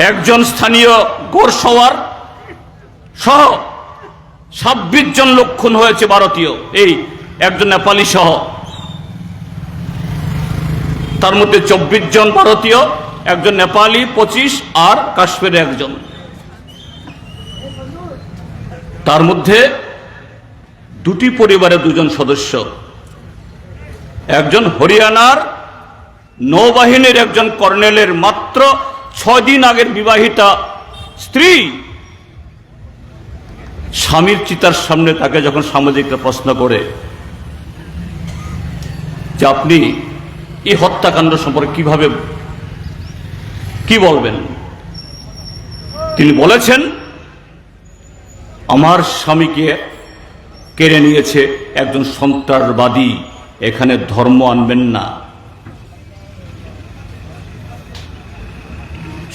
একজন স্থানীয় গোরসওয়ার সহ 26 জন লোক খুন হয়েছে ভারতীয়, এই একজন নেপালি সহ। তার মধ্যে 24 জন ভারতীয়, একজন নেপালি 25 আর কাশ্মীরে একজন। তার মধ্যে দুটি পরিবারের দুজন সদস্য, একজন হরিয়ানার নৌবাহিনীর একজন কর্নেলের মাত্র 6 দিন আগের বিবাহিতা স্ত্রী, স্বামীর চিতার সামনে তাকে যখন সাংবাদিকরা প্রশ্ন করে যে আপনি এই হত্যাকাণ্ড সম্পর্কে কিভাবে কি বলবেন, তিনি বলেছেন আমার স্বামীকে কেড়ে নিয়েছে একজন সন্ত্রাসবাদী, এখানে ধর্ম আনবেন না।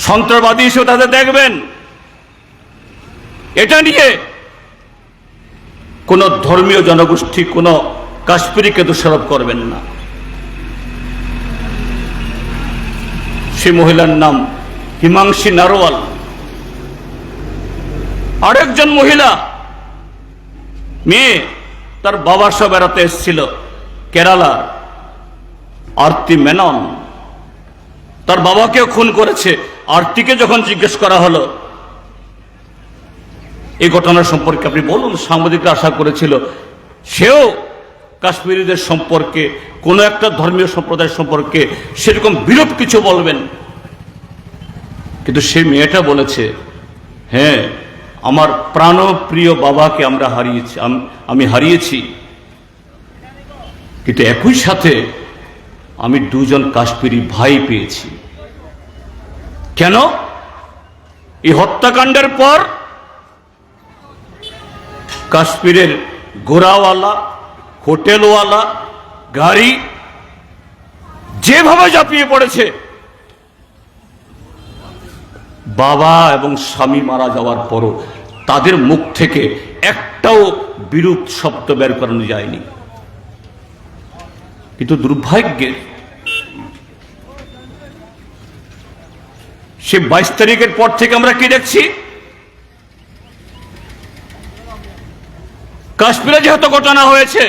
সন্ত্রাসবাদী হিসেবে তাদের দেখবেন, এটা নিয়ে কোন ধর্মীয় জনগোষ্ঠী কোন কাশ্মীরিকে দোষারোপ করবেন না। সে মহিলার নাম হিমাংশী নারওয়াল। আরেকজন মহিলা মেয়ে, তার বাবার সব বেড়াতে এসেছিল কেরালার, আরতি মেনন, তার বাবাকেও খুন করেছে। আরতিকে যখন জিজ্ঞেস করা হলো এই ঘটনা সম্পর্কে আপনি বলুন, সাংবাদিকরা আশা করেছিল সেও কাশ্মীরিদের সম্পর্কে কোন একটা ধর্মীয় সম্প্রদায় সম্পর্কে সেরকম বিরূপ কিছু বলবেন, কিন্তু সেই মেয়েটা বলেছে হ্যাঁ, আমার প্রাণপ্রিয় বাবাকে আমি হারিয়েছি, কিন্তু একই সাথে আমি দুজন কাশ্মীরি ভাই পেয়েছি। কেন? এই হত্যাকাণ্ডের পর কাশ্মীরের ঘোড়াওয়ালা, হোটেলওয়ালা, গাড়ি যেভাবে ঝাঁপিয়ে পড়েছে, বাবা এবং স্বামী মারা যাওয়ার পরও তাদের মুখ থেকে একটাও বিরূপ শব্দ বের করানো যায়নি। কিন্তু দুর্ভাগ্যের সে 22 তারিখের পর থেকে আমরা কি দেখছি, কাশ্মীরে যেহেতু ঘটনা হয়েছে,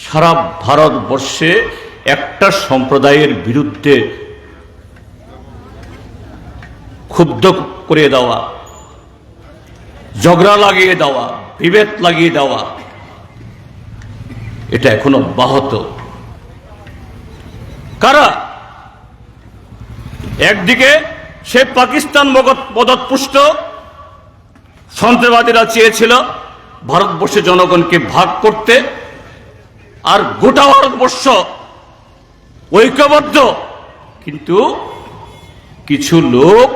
সারা ভারতবর্ষে একটা সম্প্রদায়ের বিরুদ্ধে ক্ষুব্ধ করে দেওয়া, ঝগড়া লাগিয়ে দেওয়া, বিভেদ লাগিয়ে দেওয়া, এটা এখনো অব্যাহত। কারা? একদিকে সে পাকিস্তান মদতপুষ্ট সন্ত্রাসবাদীরা চেয়েছিল ভারতবর্ষের জনগণকে ভাগ করতে, আর গোটা ভারতবর্ষ ঐক্যবদ্ধ, কিন্তু কিছু লোক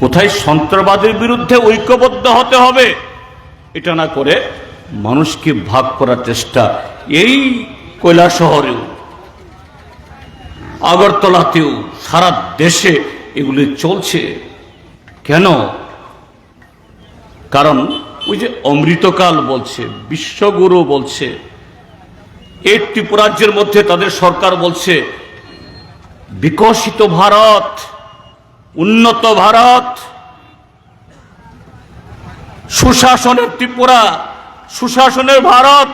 কোথায় সন্ত্রাসবাদের বিরুদ্ধে ঐক্যবদ্ধ হতে হবে এটা না করে মানুষকে ভাগ করার চেষ্টা, এই কৈলাসহরেও, আগরতলাতেও, সারা দেশে এগুলি চলছে। কেন? কারণ ওই যে অমৃতকাল বলছে, বিশ্বগুরু বলছে, এই ত্রিপুরাজ্যের মধ্যে তাদের সরকার বলছে বিকশিত ভারত, উন্নত ভারত, সুশাসনের ত্রিপুরা, সুশাসনের ভারত,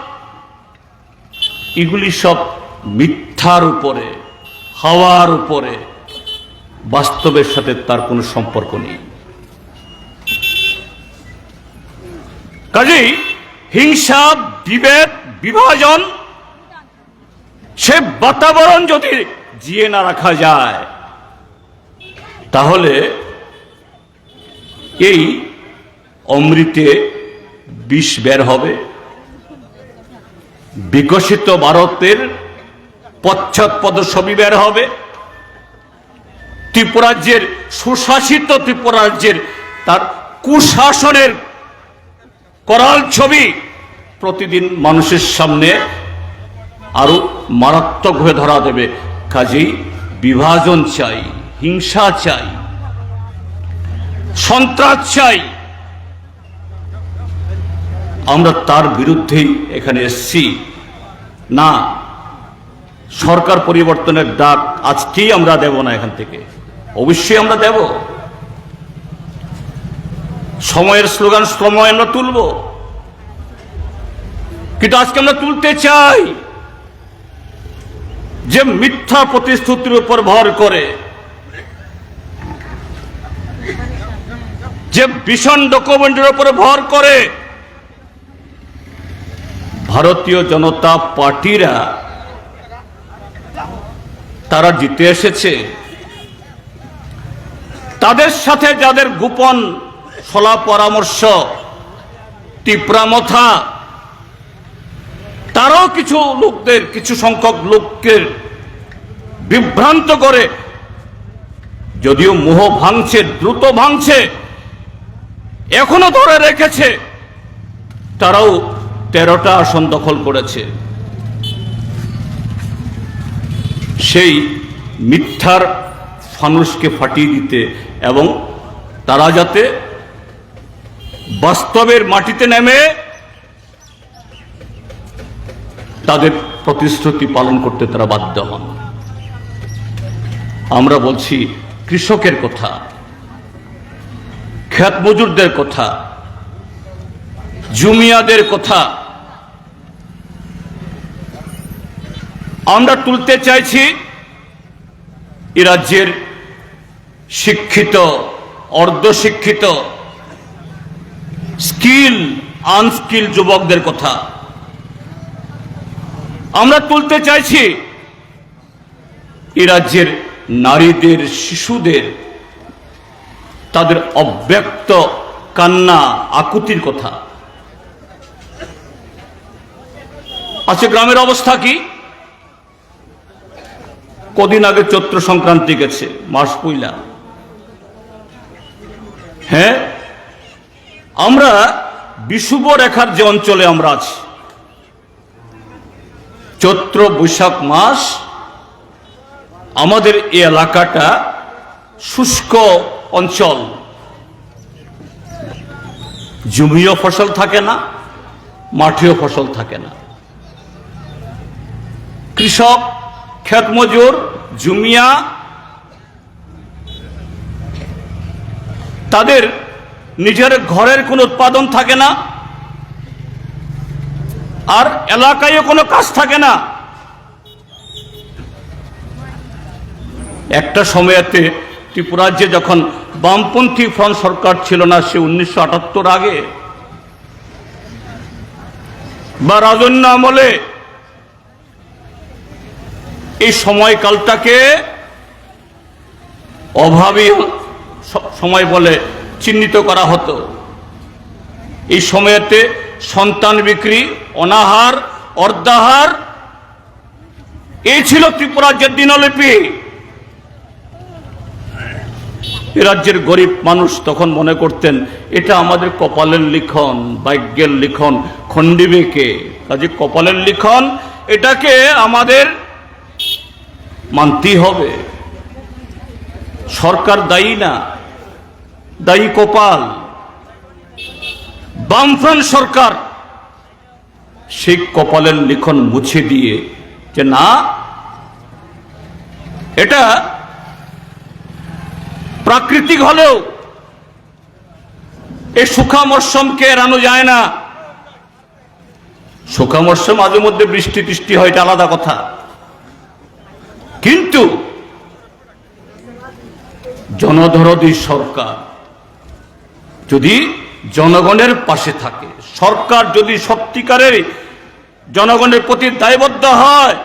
এগুলি সব মিথ্যার উপরে, হাওয়ার উপরে, বাস্তবের সাথে তার কোনো সম্পর্ক নেই। কাজেই হিংসা, বিভেদ, বিভাজন, সে বাতাবরণ যদি জিয়ে না রাখা যায়, তাহলে এই অমৃতে বিষ বের হবে, বিকশিত ভারতের পশ্চাৎপদ ছবি বের হবে, ত্রিপুরাজ্যের সুশাসিত ত্রিপুরাজ্যের তার কুশাসনের করাল ছবি প্রতিদিন মানুষের সামনে আরো মারাত্মক হয়ে ধরা দেবে। কাজেই বিভাজন চাই, হিংসা চাই, সন্ত্রাস চাই। আমরা তার বিরুদ্ধেই এখানে এসেছি। না, সরকার পরিবর্তনের ডাক আজকেই আমরা দেব না, এখান থেকে অবশ্যই আমরা দেব। সময়ের স্লোগান সময় আমরা তুলব, কিন্তু আজকে আমরা তুলতে চাই যে মিথ্যা প্রতিশ্রুতির উপর ভর করে, যে ভীষণ ডকুমেন্টের উপর ভর করে ভারতীয় জনতা পার্টিরা তারা জিতে এসেছে। তাদের সাথে যাদের গোপন সলা পরামর্শ, তীব্রামথা, তারাও কিছু সংখ্যক লোককে বিভ্রান্ত করে, যদিও মোহ ভাঙছে, দ্রুত ভাঙছে, এখনো ধরে রেখেছে, তারাও 13টা আসন দখল করেছে। সেই মিথ্যার ফানুসকে ফাটিয়ে দিতে এবং তারা যাতে বাস্তবের মাটিতে নেমে তাদের প্রতিশ্রুতি পালন করতে তারা বাধ্য হন। আমরা বলছি কৃষকের কথা, ক্ষেত মজুরদের কথা, জুমিয়াদের কথা আমরা তুলতে চাইছি। এ রাজ্যের শিক্ষিত, অর্ধশিক্ষিত, স্কিল, আনস্কিল যুবকদের কথা আমরা তুলতে চাইছি। এ রাজ্যের নারীদের, শিশুদের, তাদের অব্যক্ত কান্না আকুতির কথা। আজকে গ্রামের অবস্থা কি? কদিন আগে চৈত্র সংক্রান্তি গেছে, মাস পইলা। হ্যাঁ, আমরা বিষুব রেখার যে অঞ্চলে আমরা আছি, চৈত্র বৈশাখ মাস আমাদের এই এলাকাটা শুষ্ক অঞ্চল, জমিও ফসল থাকে না, মাঠেও ফসল থাকে না। কৃষক, ক্ষেত মজুর, জুমিয়া, তাদের নিজের ঘরের কোনো উৎপাদন থাকে না, আর এলাকায়ও কোনো কাজ থাকে না। একটা সময়েতে ত্রিপুরাজ্যে যখন বামপন্থী ফ্রন্ট সরকার ছিল না, সে 1978 আগে বা রাজন্য আমলে, এই সময়কালটাকে অভাবী সময় বলে চিহ্নিত করা হতো। এই সময়েতে সন্তান বিক্রি, অনাহার, অর্ধাহার, এই ছিল ত্রিপুরাজ্যের দিনলিপি। এ রাজ্যের গরিব মানুষ তখন মনে করতেন এটা আমাদের কপালের লিখন, ভাগ্যের লিখন, খণ্ডিবে কে, কাজে কপালের লিখন, এটাকে আমাদের মানতেই হবে। সরকার দায়ী না, দায়ী কপাল। বামফ্রন্ট সরকার সেই কপালের লিখন মুছে দিয়ে যে না, এটা প্রাকৃতিক হলেও এই শুখা মরশুমকে এড়ানো যায় না। শুখা মরশুম মাঝে মধ্যে বৃষ্টি টিষ্টি হয়, এটা আলাদা কথা, কিন্তু জনদরদী সরকার যদি জনগণের পাশে থাকে, সরকার যদি সত্যিকারের জনগণের প্রতি দায়বদ্ধ হয়,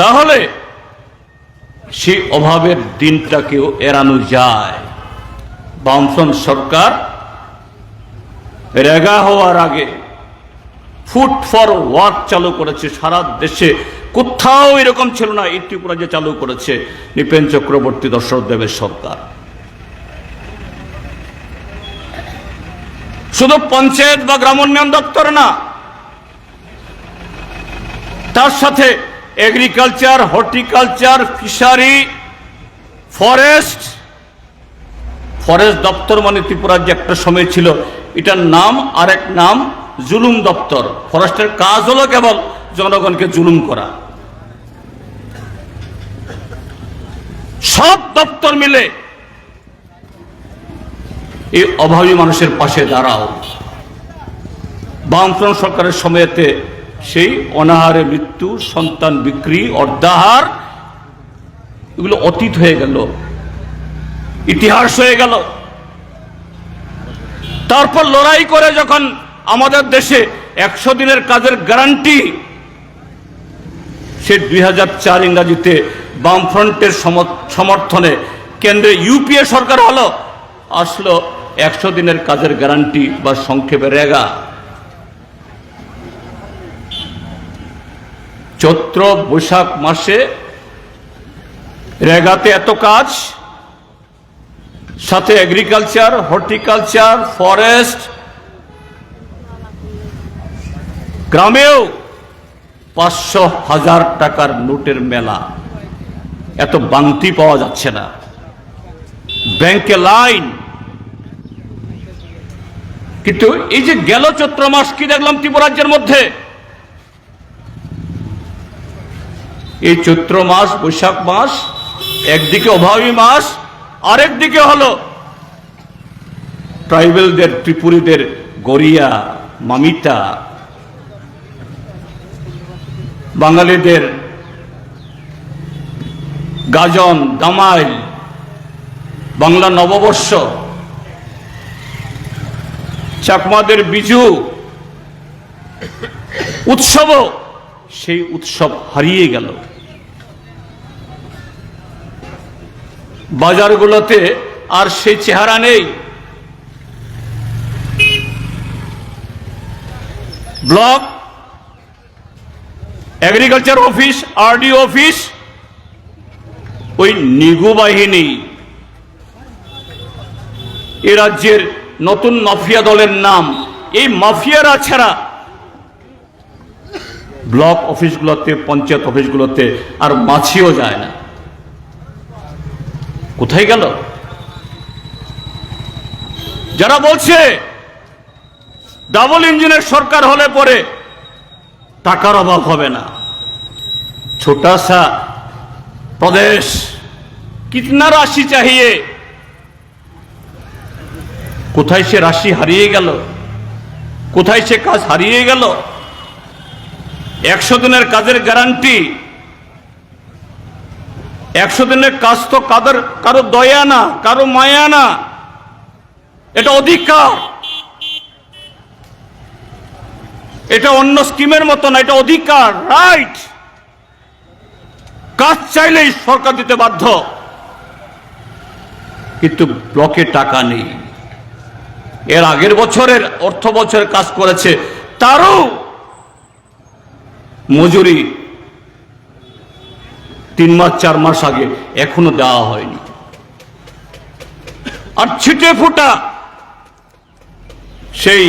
তাহলে সেই অভাবের দিনটাকেও এড়ানো যায়। বামফ্রন্ট সরকার রেগা হওয়ার আগে ফুড ফর ওয়ার্ক চালু করেছে, সারা দেশে কোথাও এরকম ছিল না, এই ত্রিপুরা যে চালু করেছে নৃপেন চক্রবর্তী, দশরথ দেবের সরকার। শুধু পঞ্চায়েত বা গ্রামোন্নয়ন দপ্তর না, তার সাথে এগ্রিকালচার, হর্টিকালচার, ফিশারি, ফরেস্ট দপ্তর মানে ত্রিপুরার যে একটা সময় ছিল, এটার নাম আর এক নাম জুলুম দপ্তর। ফরেস্টের কাজ হলো কেবল জনগণকে জুলুম করা। সব দপ্তর মিলে এই অভাবী মানুষের পাশে দাঁড়াও। বামফ্রন্ট সরকারের সময়েতে সেই অনাহারে মৃত্যু, সন্তান বিক্রি, অর্ধাহার, এগুলো অতীত হয়ে গেল, ইতিহাস হয়ে গেল। তারপর লড়াই করে যখন আমাদের দেশে 100 দিনের কাজের গ্যারান্টি, সে 2004 ইংরাজিতে বামফ্রন্টের সমর্থনে কেন্দ্রে ইউপিএ সরকার হলো, আসলো 100 দিনের কাজের গ্যারান্টি বা সংক্ষেপে রেগা। চৈত্র বৈশাখ মাসে রেগাতে এত কাজ, সাথে এগ্রিকালচার, হর্টিকালচার, ফরেস্ট, গ্রামেও 500,000 টাকার নোটের মেলা। এত বাংতি পাওয়া যাচ্ছে না, ব্যাংকে লাইন। কিন্তু এই যে গেল চৈত্র মাস কি দেখলাম ত্রিপুরাজ্যের মধ্যে, এই চৈত্র মাস, বৈশাখ মাস একদিকে অভাবী মাস, আরেকদিকে হলো ট্রাইবেলদের, ত্রিপুরীদের গড়িয়া, মামিতা, বাঙালিদের গাজন, দামাইল, বাংলা নববর্ষ, চাকমাদের বিজু উৎসব, সেই উৎসব হারিয়ে গেল। বাজারগুলোতে আর সেই চেহারা নেই। Block, agriculture office, RD office, ওই নিগু বাহিনী, এ রাজ্যের নতুন মাফিয়া দলের নাম। এই মাফিয়ারা ছাড়া ব্লক অফিসগুলোতে, পঞ্চায়েত অফিসগুলোতে আর মাছিও যায় না। কোথায় গেল? যারা বলছে ডাবল ইঞ্জিনের সরকার হলে পরে টাকার অভাব হবে না, ছোটা সা প্রদেশ, কিতনা রাশি চাহিয়ে, কোথায় সে রাশি হারিয়ে গেল? কোথায় সে কাজ হারিয়ে গেল? 100 দিনের কাজের গ্যারান্টি, 100 দিনের কাজ তো কারো দয়া না, কারো মায়া না, এটা অধিকার। এটা অন্য স্কিমের মতো না, এটা অধিকার, রাইট। কাজ চাইলেই সরকার দিতে বাধ্য, কিন্তু ব্লকে টাকা নেই। এর আগের বছরের অর্থ বছরের কাজ করেছে, তারও মজুরি 3 মাস 4 মাস আগে এখনো দেওয়া হয়নি। আর ছিটে ফুটা সেই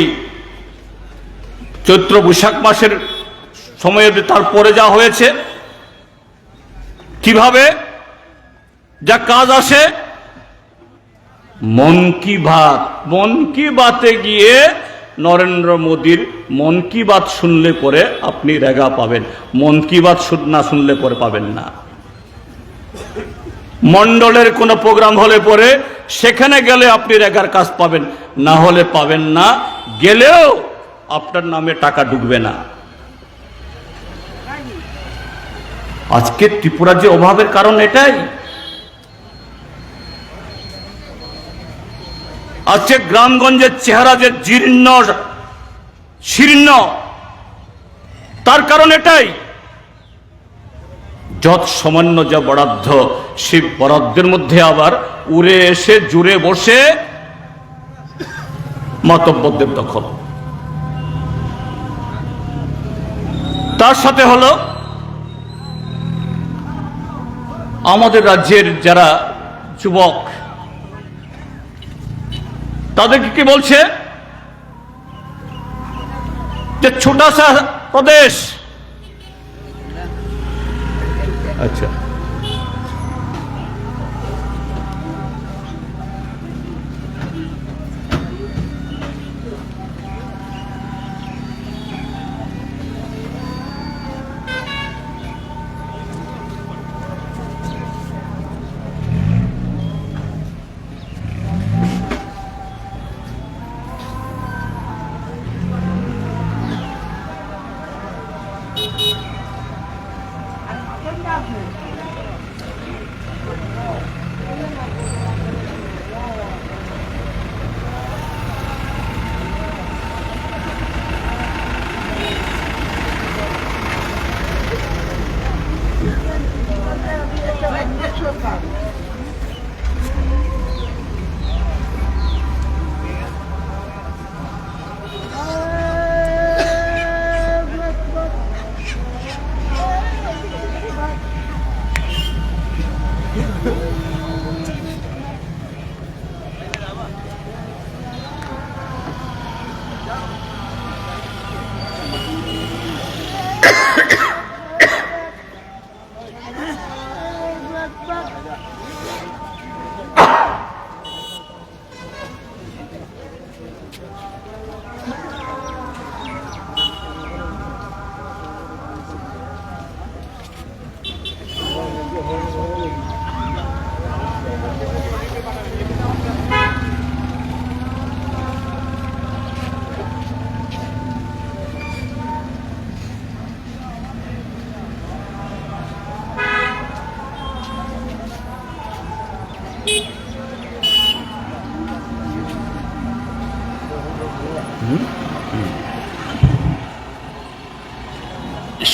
চৈত্র বৈশাখ মাসের সময়ে তারপরে যা হয়েছে, কিভাবে যা কাজ আসে, মন কি বাত, মন কি বাতে গিয়ে নরেন্দ্র মোদীর মন কি বাত শুনলে পরে আপনি রেগা পাবেন, মন কি বাত না শুনলে পরে পাবেন না। মন্ডলের কোনো প্রোগ্রাম হলে পরে সেখানে গেলে আপনি রেগার কাজ পাবেন, না হলে পাবেন না। গেলেও আপনার নামে টাকা ঢুকবে না। আজকে ত্রিপুরার যে অভাবের কারণ এটাই। আজকে গ্রামগঞ্জের চেহারা যে জীর্ণ শীর্ণ, তার কারণ এটাই। যত সামান্য যা বরাদ্দ, সেই বরাদ্দের মধ্যে আবার উড়ে এসে জুড়ে বসে মাতব্বরদের দখল। তার সাথে হলো আমাদের রাজ্যের যারা যুবক, তাদেরকে কি বলছে যে ছোটা সা প্রদেশ, আচ্ছা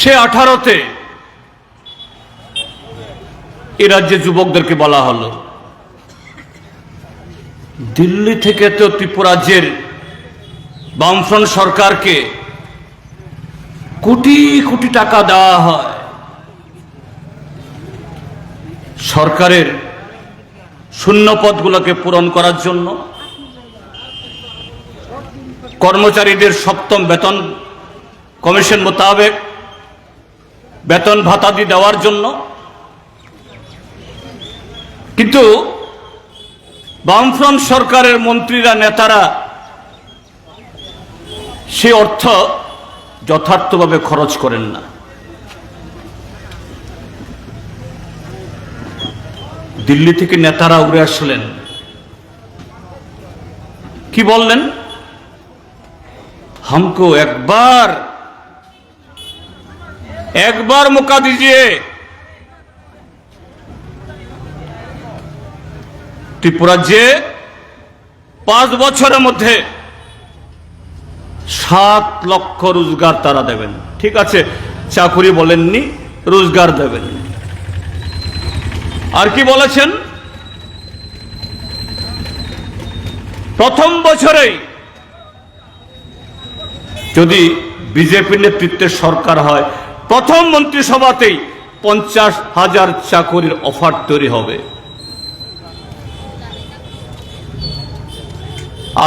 সে 18-তে এ রাজ্যে যুবকদেরকে বলা হলো, দিল্লি থেকে তো ত্রিপুরাজ্যের বামফ্রন্ট সরকারকে কোটি কোটি টাকা দেওয়া হয় সরকারের শূন্য পদগুলোকে পূরণ করার জন্য, কর্মচারীদের 7ম বেতন কমিশন মোতাবেক বেতন ভাতা দিয়ে দেওয়ার জন্য। কিন্তু বামফ্রন্ট সরকারের মন্ত্রীরা, নেতারা সে অর্থ যথার্থভাবে খরচ করেন না। দিল্লি থেকে নেতারা উড়ে আসলেন, কি বললেন, हमको एक बार मौका दीजिए, त्रिपुरा जे 5 বছরের মধ্যে 7 লক্ষ রোজগার তারা দেবেন। ঠিক আছে, চাকুরি বলেননি, রোজগার দেবেন। আর কি বলেছেন, প্রথম বছরেই যদি বিজেপি নেতৃত্বের সরকার হয়, প্রথম মন্ত্রিসভাতেই 50,000 চাকরির অফার তৈরি হবে।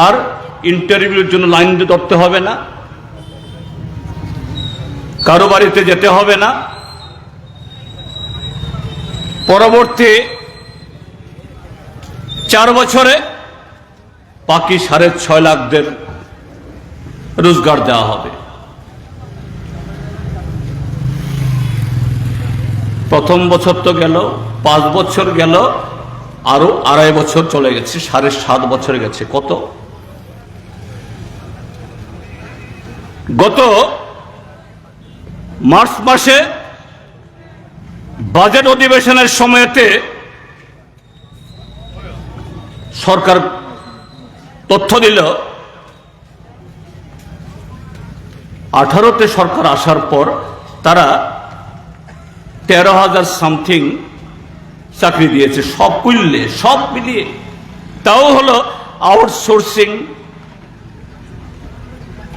আর ইন্টারভিউর জন্য লাইন ধরতে হবে না, কারো বাড়িতে যেতে হবে না। পরবর্তী 4 বছরে বাকি 6.5 লাখদের রোজগার দেওয়া হবে। প্রথম বছর তো গেল, 5 বছর গেল, আরো 2.5 বছর চলে গেছে, 7.5 বছর গেছে। কত? গত মার্চ মাসে বাজেট অধিবেশনের সময়তে সরকার তথ্য দিল, 18-তে সরকার আসার পর তারা 13,000 সামথিং চাকরি দিয়েছে, সব মিলিয়ে। তাও হলো আউটসোর্সিং,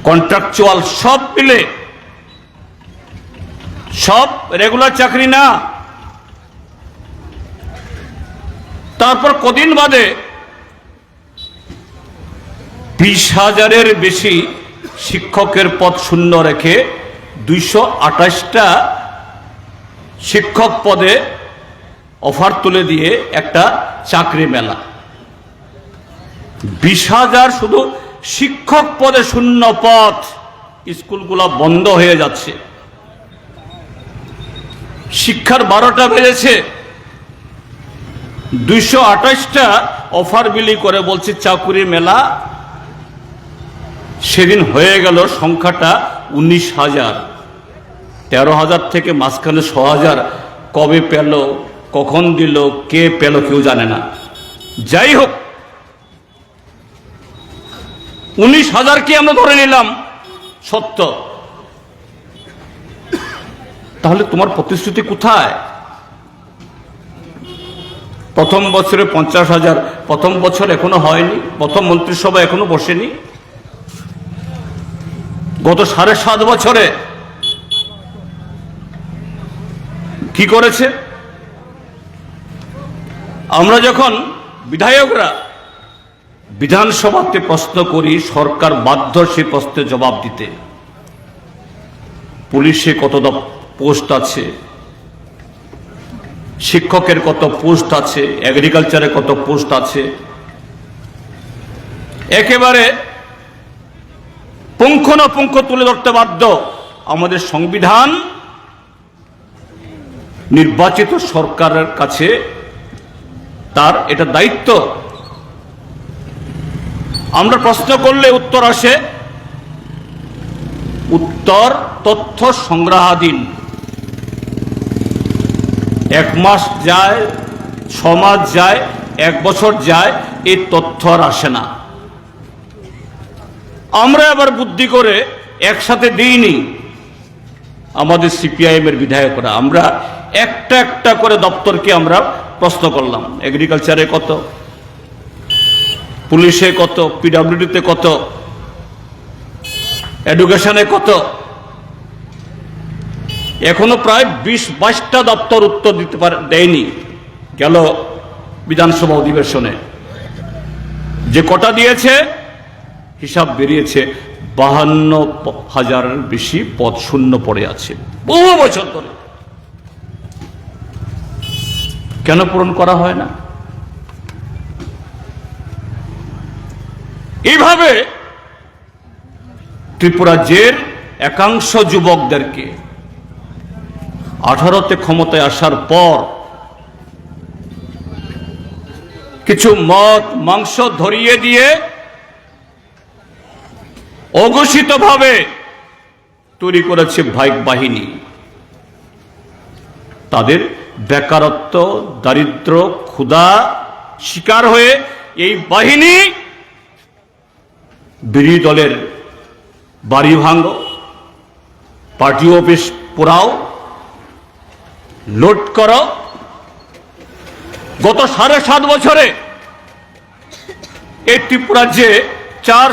কন্ট্রাকচুয়াল, সব মিলে, সব রেগুলার চাকরি না। তারপর কদিন বাদে 20,000-এর বেশি শিক্ষকের পদ শূন্য রেখে 228টা শিক্ষক পদে অফার তুলে দিয়ে একটা চাকরি মেলা। 20,000 শুধু শিক্ষক পদে শূন্য পদ, স্কুলগুলো বন্ধ হয়ে যাচ্ছে, শিক্ষার 12টা বেজেছে, 228টা অফার বিলি করে বলছে চাকুরি মেলা। সেদিন হয়ে গেল সংখ্যাটা 19,000, 13,000 থেকে মাঝখানে 6,000 কবে পেল, কখন দিল, কে পেল কেউ জানে না। যাই হোক, 19,000কে আমরা ধরে নিলাম সত্য, তাহলে তোমার প্রতিশ্রুতি কোথায়? প্রথম বছরে 50,000, প্রথম বছর এখনো হয়নি, প্রথম মন্ত্রিসভা এখনো বসেনি। গত 7.5 বছরে কি করেছে? আমরা যখন বিধায়করা বিধানসভাতে প্রশ্ন করি, সরকার বাধ্য সেই প্রশ্নের জবাব দিতে। পুলিশে কত পোস্ট আছে, শিক্ষকের কত পোস্ট আছে, এগ্রিকালচারে কত পোস্ট আছে, একেবারে পুঙ্খানুপুঙ্খ তুলে ধরতে বাধ্য। আমাদের সংবিধান নির্বাচিত সরকারের কাছে তার এটা দায়িত্ব। আমরা প্রশ্ন করলে উত্তর আসে, উত্তর তথ্য সংগ্রহাধীন। 1 মাস যায়, 6 মাস যায়, 1 বছর যায়, এই তথ্য আর আসে না। আমরা আবার বুদ্ধি করে একসাথে দিইনি। আমাদের সিপিআইএম এর বিধায়করা আমরা একটা একটা করে দপ্তরকে আমরা প্রশ্ন করলাম, এগ্রিকালচারে কত, পুলিশে কত, পিডব্লিউডিতে কত, এডুকেশনে কত। এখনো প্রায় 20-22টা দপ্তর উত্তর দিতে দেয়নি। গেল বিধানসভা অধিবেশনে যে কটা দিয়েছে, হিসাব বেরিয়েছে 52,000-এর বেশি পদ শূন্য পড়ে আছে বহু বছর ধরে। কেন পূরণ করা হয় না? এইভাবে ত্রিপুরাজ্যের একাংশ যুবকদেরকে 18তে ক্ষমতায় আসার পর কিছু মদ মাংস ধরিয়ে দিয়ে অঘোষিতভাবে তৈরি করেছে ভাইক বাহিনী। তাদের বেকারত্ব, দারিদ্র, ক্ষুধা শিকার হয়ে এই বাহিনী বিরোধী দলের বাড়ি ভাঙো, পার্টি অফিস পোড়াও, লুট করো। গত 7.5 বছরে এই ত্রিপুরাজ্যে 4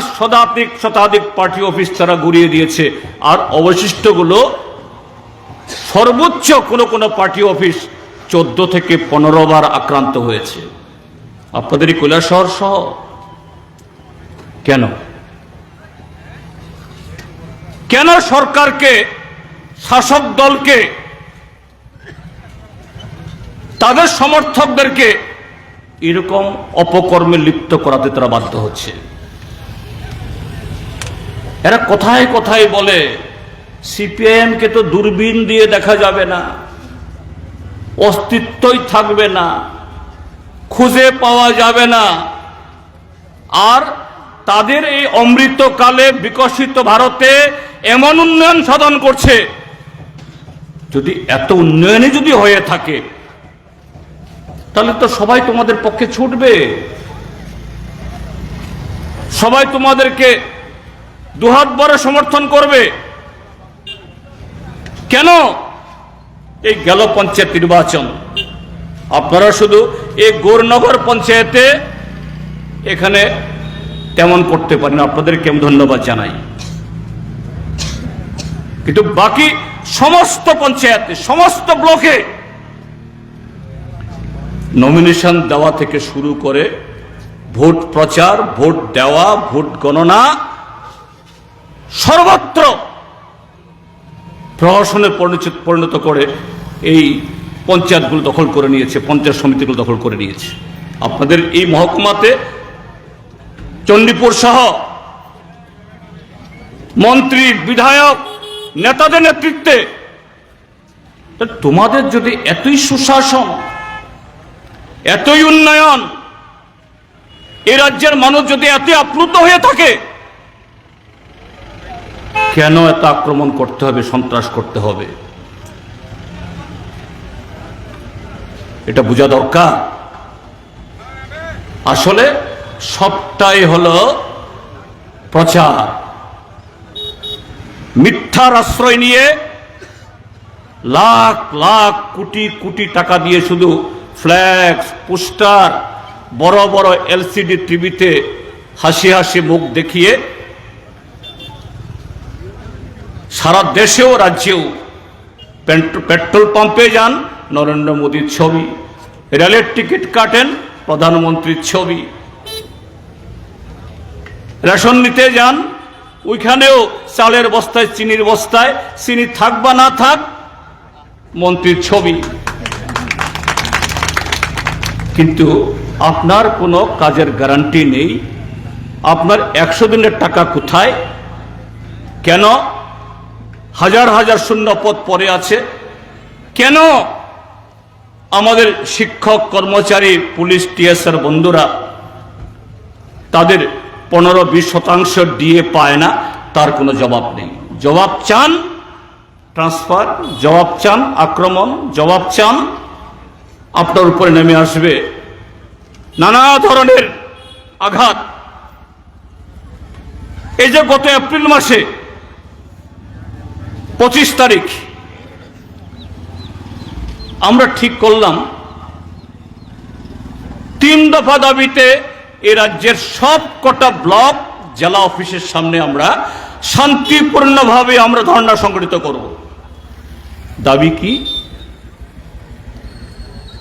শতাধিক পার্টি অফিস তারা গুড়িয়ে দিয়েছে। আর অবশিষ্টগুলো সর্বোচ্চ কোনো পার্টি অফিস 14 থেকে 15 বার আক্রান্ত হয়েছে। আপনাদের এই কৈলাসহর সহ। কেন? কেন সরকারকে, শাসক দলকে, তাদের সমর্থকদেরকে এরকম অপকর্মে লিপ্ত করাতে তারা বাধ্য হচ্ছে? এরা কোথায় কোথায় বলে সিপিআইএম কে তো দূরবীন দিয়ে দেখা যাবে না, অস্তিত্বই থাকবে না, খুঁজে পাওয়া যাবে না। আর তাদের এই অমৃতকালে বিকশিত ভারতে এমন উন্নয়ন সাধন করছে, যদি এত উন্নয়নই যদি হয়ে থাকে তাহলে তো সবাই তোমাদের পক্ষে ছুটবে, সবাই তোমাদেরকে দুহাত ভরে সমর্থন করবে। কেন এই গেল পঞ্চায়েত নির্বাচন, আপনারা শুধু এই গৌরনগর পঞ্চায়েতে এখানে তেমন করতে পারেন, আপনাদেরকে আমি ধন্যবাদ জানাই। কিন্তু বাকি সমস্ত পঞ্চায়েতে, সমস্ত ব্লকে নমিনেশন দেওয়া থেকে শুরু করে ভোট প্রচার, ভোট দেওয়া, ভোট গণনা, সর্বত্র প্রহসনে পরিণত করে এই পঞ্চায়েতগুলো দখল করে নিয়েছে, পঞ্চায়েত সমিতিগুলো দখল করে নিয়েছে। আপনাদের এই মহকুমাতে চণ্ডীপুর সহ মন্ত্রী, বিধায়ক, নেতাদের নেতৃত্বে, তোমাদের যদি এতই সুশাসন, এতই উন্নয়ন, এই রাজ্যের মানুষ যদি এত আপ্লুত হয়ে থাকে, কেন এত আক্রমণ করতে হবে, সন্ত্রাস করতে হবে? এটা বোঝা দরকার। আসলে সবটাই হলো প্রচার। মিথ্যার আশ্রয় নিয়ে লাখ লাখ কোটি কোটি টাকা দিয়ে শুধু ফ্ল্যাক্স, পোস্টার, বড় বড় এলসিডি টিভিতে হাসি হাসি মুখ দেখিয়ে সারা দেশেও রাজ্যেও পেট্রোল পাম্পে যান নরেন্দ্র মোদীর ছবি, রেলের টিকিট কাটেন প্রধানমন্ত্রীর ছবি, রেশন নিতে যান ওইখানেও চালের বস্তায়, চিনির বস্তায় চিনি থাক বা না থাক মন্ত্রীর ছবি। কিন্তু আপনার কোনো কাজের গ্যারান্টি নেই। আপনার 100 দিনের টাকা কোথায়? কেন হাজার হাজার শূন্য পদ পড়ে আছে? কেন আমাদের শিক্ষক, কর্মচারী, পুলিশ, টিএসআর বন্ধুরা তাদের 15-20% ডিএ পায় না? তার কোনো জবাব নেই। জবাব চান ট্রান্সফার, জবাব চান আক্রমণ, জবাব চান আপনার উপরে নেমে আসবে নানা ধরনের আঘাত। এই যে গত এপ্রিল মাসে 25 তারিখ আমরা ঠিক করলাম 3 দফা দাবিতে এ রাজ্যের সব কটা ব্লক জেলা অফিসের সামনে আমরা শান্তিপূর্ণভাবে আমরা ধর্ণা সংগঠিত করব। দাবি কি?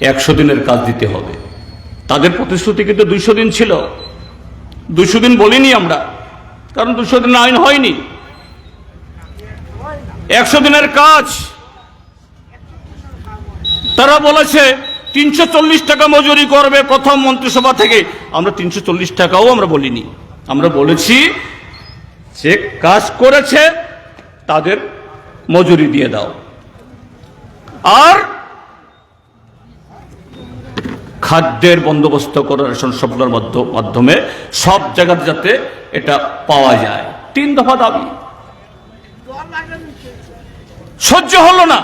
100 দিনের কাজ দিতে হবে। তাদের প্রতিশ্রুতি কিন্তু 200 দিন ছিল। 200 দিন বলিনি আমরা, কারণ 200 দিন আইন হয়নি। 100 দিনের কাজ তারা বলেছে 340 টাকা মজুরি করবে প্রথম মন্ত্রিসভা থেকে। আমরা 340 টাকাও আমরা বলিনি। আমরা বলেছি যে কাজ করেছে তাদের মজুরি দিয়ে দাও, আর খাদ্যের বন্দোবস্ত করা রেশন সপ্লাইয়ের মাধ্যমে সব জায়গাতে যাতে এটা পাওয়া যায়। 3 দফা দাবি সহ্য হলো না।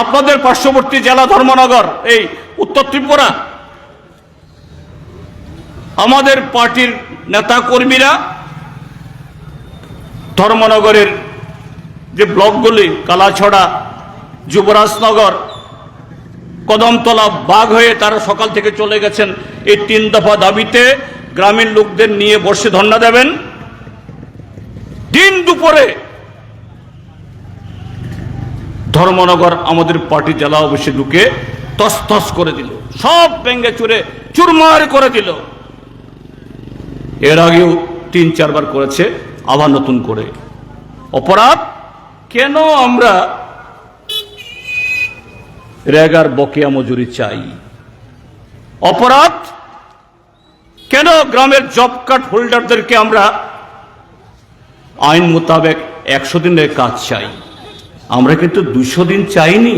আপনাদের পার্শ্ববর্তী জেলা ধর্মনগর, এই উত্তর ত্রিপুরা, আমাদের পার্টির নেতা কর্মীরা ধর্মনগরের যে ব্লকগুলি কালাছড়া, যুবরাজনগর, কদমতলা, বাঘ হয়ে তারা সকাল থেকে চলে গেছেন এই 3 দফা দাবিতে। গ্রামীণ লোকদের নিয়ে বসে ধর্ণা দেবেন। দিন দুপুরে ধর্মনগর আমাদের পার্টি জেলা অফিসে ঢুকে তসতস করে দিল, সব ভেঙে চুরে চুরমার করে দিল। এর আগেও 3-4 বার করেছে, আবার নতুন করে। অপরাধ কেন আমরা রেগার বকেয়া মজুরি চাই? অপরাধ কেন গ্রামের জব কার্ড হোল্ডারদেরকে আমরা আইন মোতাবেক 100 দিনের কাজ চাই? আমরা কিন্তু 200 দিন চাইনি।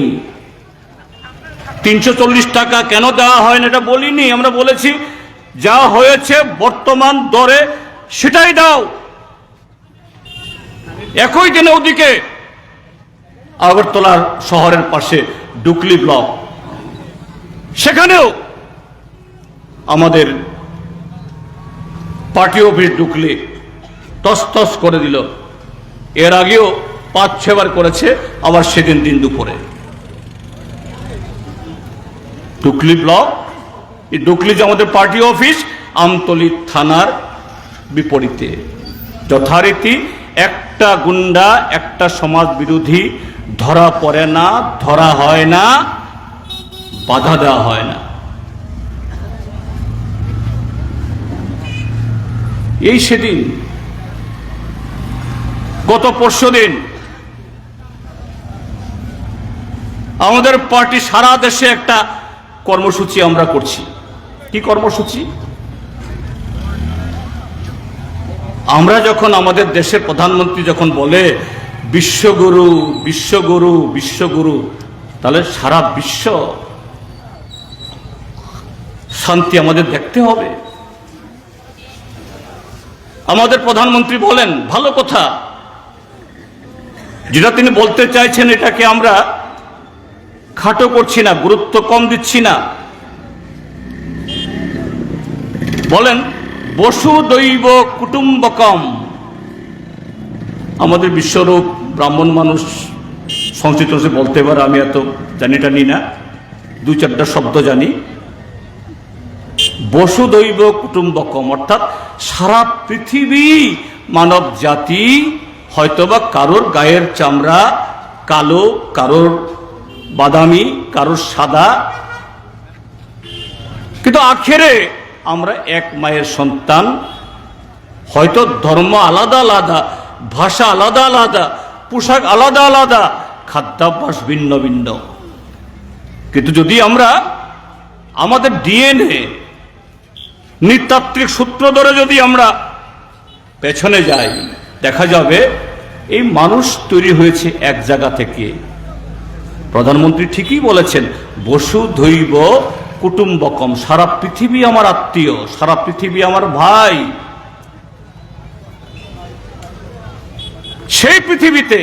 340 টাকা কেন দেওয়া হয় না এটা বলিনি। আমরা বলেছি যা হয়েছে বর্তমান দরে সেটাই দাও। একই দিনে ওদিকে আগরতলা শহরের পাশে ডুকলি ব্লক, সেখানেও আমাদের পার্টি অফিস ডুকলি তসতস করে দিল। এর আগেও 5-6 বার করেছে, আবার সেদিন দিন দুপুরে। ডুকলি ব্লক, এই ডুকলি যে আমাদের পার্টি অফিস, আমতলী থানার বিপরীতে। যথারীতি একটা গুন্ডা, একটা সমাজ বিরোধী ধরা পড়ে না, ধরা হয় না, বাধা দেওয়া হয় না। এই সেদিন গত পরশুদিন আমাদের পার্টি সারা দেশে একটা কর্মসূচি আমরা করছি। কি কর্মসূচি? আমরা যখন আমাদের দেশের প্রধানমন্ত্রী যখন বলে বিশ্বগুরু বিশ্বগুরু বিশ্বগুরু, তাহলে সারা বিশ্ব শান্তি আমাদের দেখতে হবে। আমাদের প্রধানমন্ত্রী বলেন, ভালো কথা, যেটা তিনি বলতে চাইছেন এটাকে আমরা খাটো করছি না, গুরুত্ব কম দিচ্ছি না। বলেন বসুদৈব কুটুম্বকম। আমাদের বিশ্বরূপ ব্রাহ্মণ মানুষ সংস্কৃত বলতে পারে, আমি এত জানি না, দু চারটা শব্দ জানি। বসুদৈব কুটুম্বকম অর্থাৎ সারা পৃথিবী মানব জাতি, হয়তোবা কারোর গায়ের চামড়া কালো, কারোর বাদামি, কারোর সাদা, কিন্তু আখেরে আমরা এক মায়ের সন্তান। হয়তো ধর্ম আলাদা আলাদা, ভাষা আলাদা আলাদা, পোশাক আলাদা আলাদা, খাদ্যাভ্যাস ভিন্ন ভিন্ন, কিন্তু যদি আমরা আমাদের ডিএনএ নৃতাত্ত্বিক সূত্র ধরে যদি আমরা পেছনে যাই, দেখা যাবে এই মানুষ তৈরি হয়েছে এক জায়গা থেকে। প্রধানমন্ত্রী ঠিকই বলেছেন, বসুধৈব কুটুম্বকম, সারা পৃথিবী আমার আত্মীয়, সারা পৃথিবী আমার ভাই। সেই পৃথিবীতে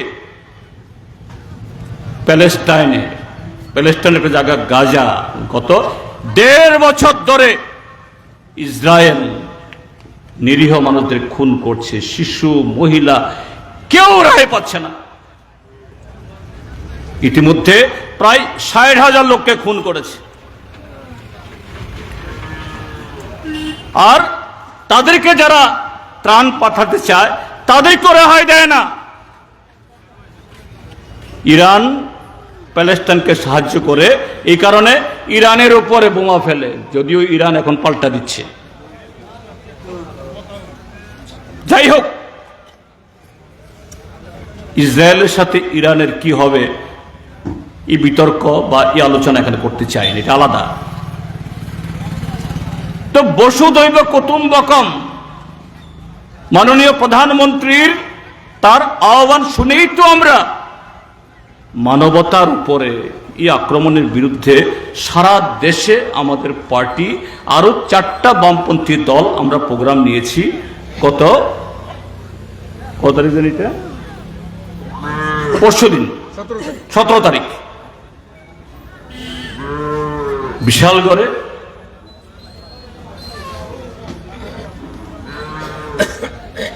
প্যালেস্টাইনের একটা জায়গা গাজা, গত 1.5 বছর ধরে ইসরায়েল নিরীহ মানুষদের খুন করছে, শিশু, মহিলা, কেউ রেহাই পাচ্ছে না। ইতিমধ্যে প্রায় 60,000 লোককে খুন করেছে, আর তাদেরকে যারা ত্রাণ পাঠাতে চায় তাদেরকে রেহাই দেয় না। ইরান প্যালেস্টাইনকে সাহায্য করে, এই কারণে ইরানের উপরে বোমা ফেলে, যদিও ইরান এখন পাল্টা দিচ্ছে। যাই হোক, ইসরায়েলের সাথে ইরানের কি হবে এই বিতর্ক বা এই আলোচনা এখানে করতে চাইনি, এটা আলাদা। তো বসুদৈব কুটুম্বকম, মাননীয় প্রধানমন্ত্রীর তার আহ্বান শুনেই তো আমরা মানবতার উপরে এই আক্রমণের বিরুদ্ধে সারা দেশে আমাদের পার্টি আরো 4টা বামপন্থী দল আমরা প্রোগ্রাম নিয়েছি। কত তারিখ জানি, এটা পরশুদিন 17 তারিখ বিশালগড়ে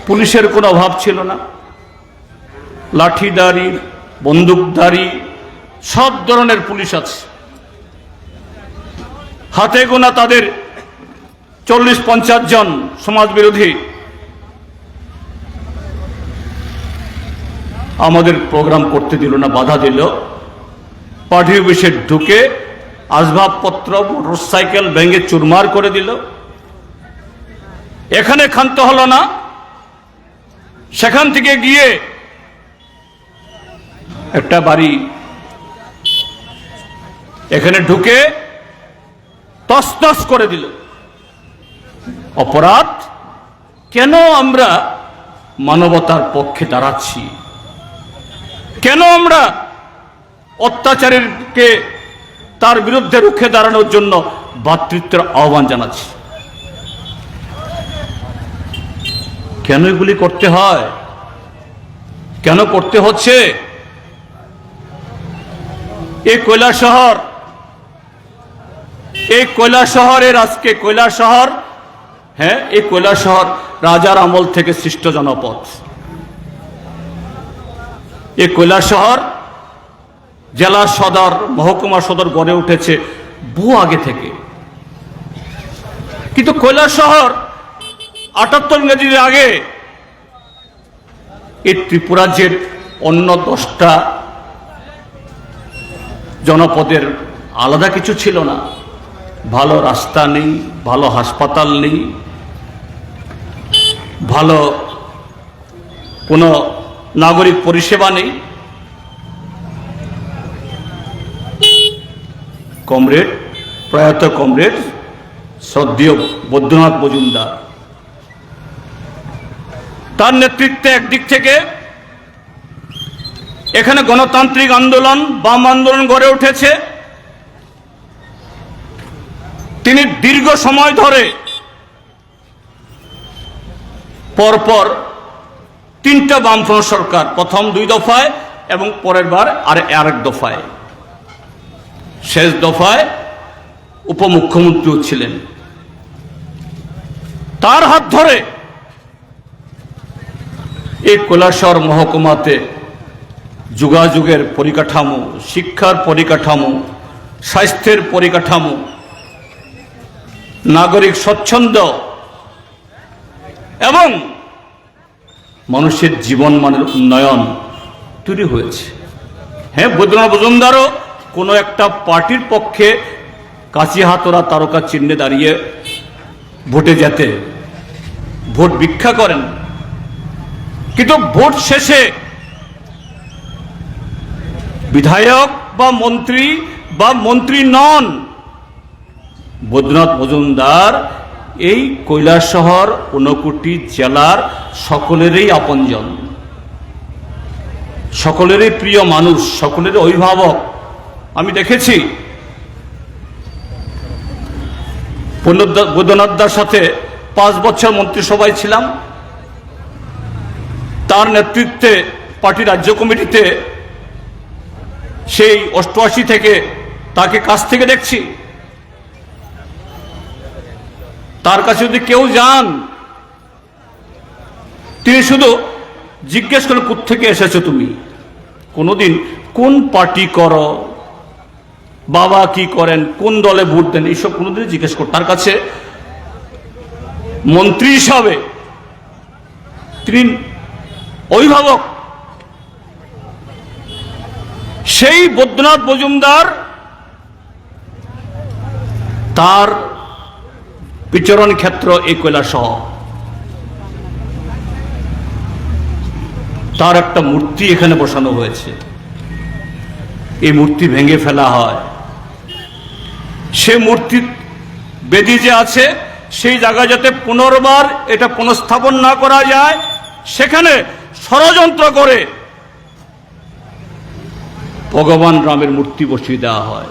পুলিশের কোনো অভাব ছিল না, লাঠিধারী, বন্দুকধারী, সব ধরনের পুলিশ আছে। হাতে গোনা তাদের 40-50 জন সমাজ বিরোধী আমাদের প্রোগ্রাম করতে দিল না, বাধা দিল। পার্টি অফিসে ঢুকে আসবাবপত্র, মোটরসাইকেল ভেঙে চুরমার করে দিল। এখানে ক্ষান্ত হলো না, সেখান থেকে গিয়ে একটা বাড়ি এখানে ঢুকে তছনছ করে দিল। অপরাধ কেন? আমরা মানবতার পক্ষে দাঁড়াচ্ছি, কেন আমরা অত্যাচারীকে তার বিরুদ্ধে রুখে দাঁড়ানোর জন্য ভ্রাতৃত্বের আহ্বান জানাচ্ছি। কেন এগুলি করতে হয়, কেন করতে হচ্ছে? এই কৈলাসহরের আজকে কৈলাসহর, হ্যাঁ, এই কৈলাসহর রাজার আমল থেকে সৃষ্ট জনপদ। এই কৈলাসহর জেলা সদর, মহকুমা সদর গড়ে উঠেছে বহু আগে থেকে, কিন্তু কৈলাসহর 78 ইংরেজির আগে এই ত্রিপুরাজ্যের অন্য 10টা জনপদের আলাদা কিছু ছিল না। ভালো রাস্তা নেই, ভালো হাসপাতাল নেই, ভালো কোনো নাগরিক পরিষেবা নেই। কমরেড, প্রয়াত কমরেড শ্রদ্ধেয় বৈদ্যনাথ মজুমদার, তার নেতৃত্বে একদিক থেকে এখানে গণতান্ত্রিক আন্দোলন, বাম আন্দোলন গড়ে উঠেছে। তিনি দীর্ঘ সময় ধরে পরপর 3টা বামফ্রন্ট সরকার, প্রথম 2 দফায় এবং পরের বার আরেক দফায়, শেষ দফায় উপমুখ্যমন্ত্রীও ছিলেন। তার হাত ধরে এই কৈলাসহর মহকুমাতে যোগাযোগের পরিকাঠামো, শিক্ষার পরিকাঠামো, স্বাস্থ্যের পরিকাঠামো, নাগরিক স্বচ্ছন্দ এবং মানুষের জীবনমানের উন্নয়ন তৈরি হয়েছে। হ্যাঁ, বৈদ্যনাথ মজুমদারও কোনো একটা পার্টির পক্ষে কাঁচি হাতরা তারকা চিহ্নে দাঁড়িয়ে ভোটে যেতে ভোট ভিক্ষা করেন, কিন্তু ভোট শেষে বিধায়ক বা মন্ত্রী নন। বৈদ্যনাথ মজুমদার এই কৈলাসহর 59 জেলার সকলেরই আপনজন, সকলেরই প্রিয় মানুষ, সকলেরই অভিভাবক। আমি দেখেছি বৈদ্যনাথদার সাথে 5 বছর মন্ত্রিসভায় ছিলাম, তার নেতৃত্বে পার্টি রাজ্য কমিটিতে সেই 88 থেকে তাকে কাছ থেকে দেখছি। তার কাছে যদি কেউ যান, তিনি শুধু জিজ্ঞেস করেন কোত্থেকে এসেছো তুমি, কোনোদিন কোন পার্টি করো, বাবা কি করেন, কোন দলে ভোট দেন, এইসব কোনোদিন জিজ্ঞেস করেন। তার কাছে মন্ত্রী হিসাবে তিনি অভিভাবক। সেই বৈদ্যনাথ মজুমদার তার বিচরণ ক্ষেত্র এই কৈলাসহর। তার একটা মূর্তি এখানে বসানো হয়েছে, এই মূর্তি ভেঙে ফেলা হয়। সে মূর্তি বেদি যে আছে সেই জায়গায় যাতে পুনর্বার এটা পুনঃস্থাপন না করা যায়, সেখানে ষড়যন্ত্র করে ভগবান রামের মূর্তি বসিয়ে দেওয়া হয়।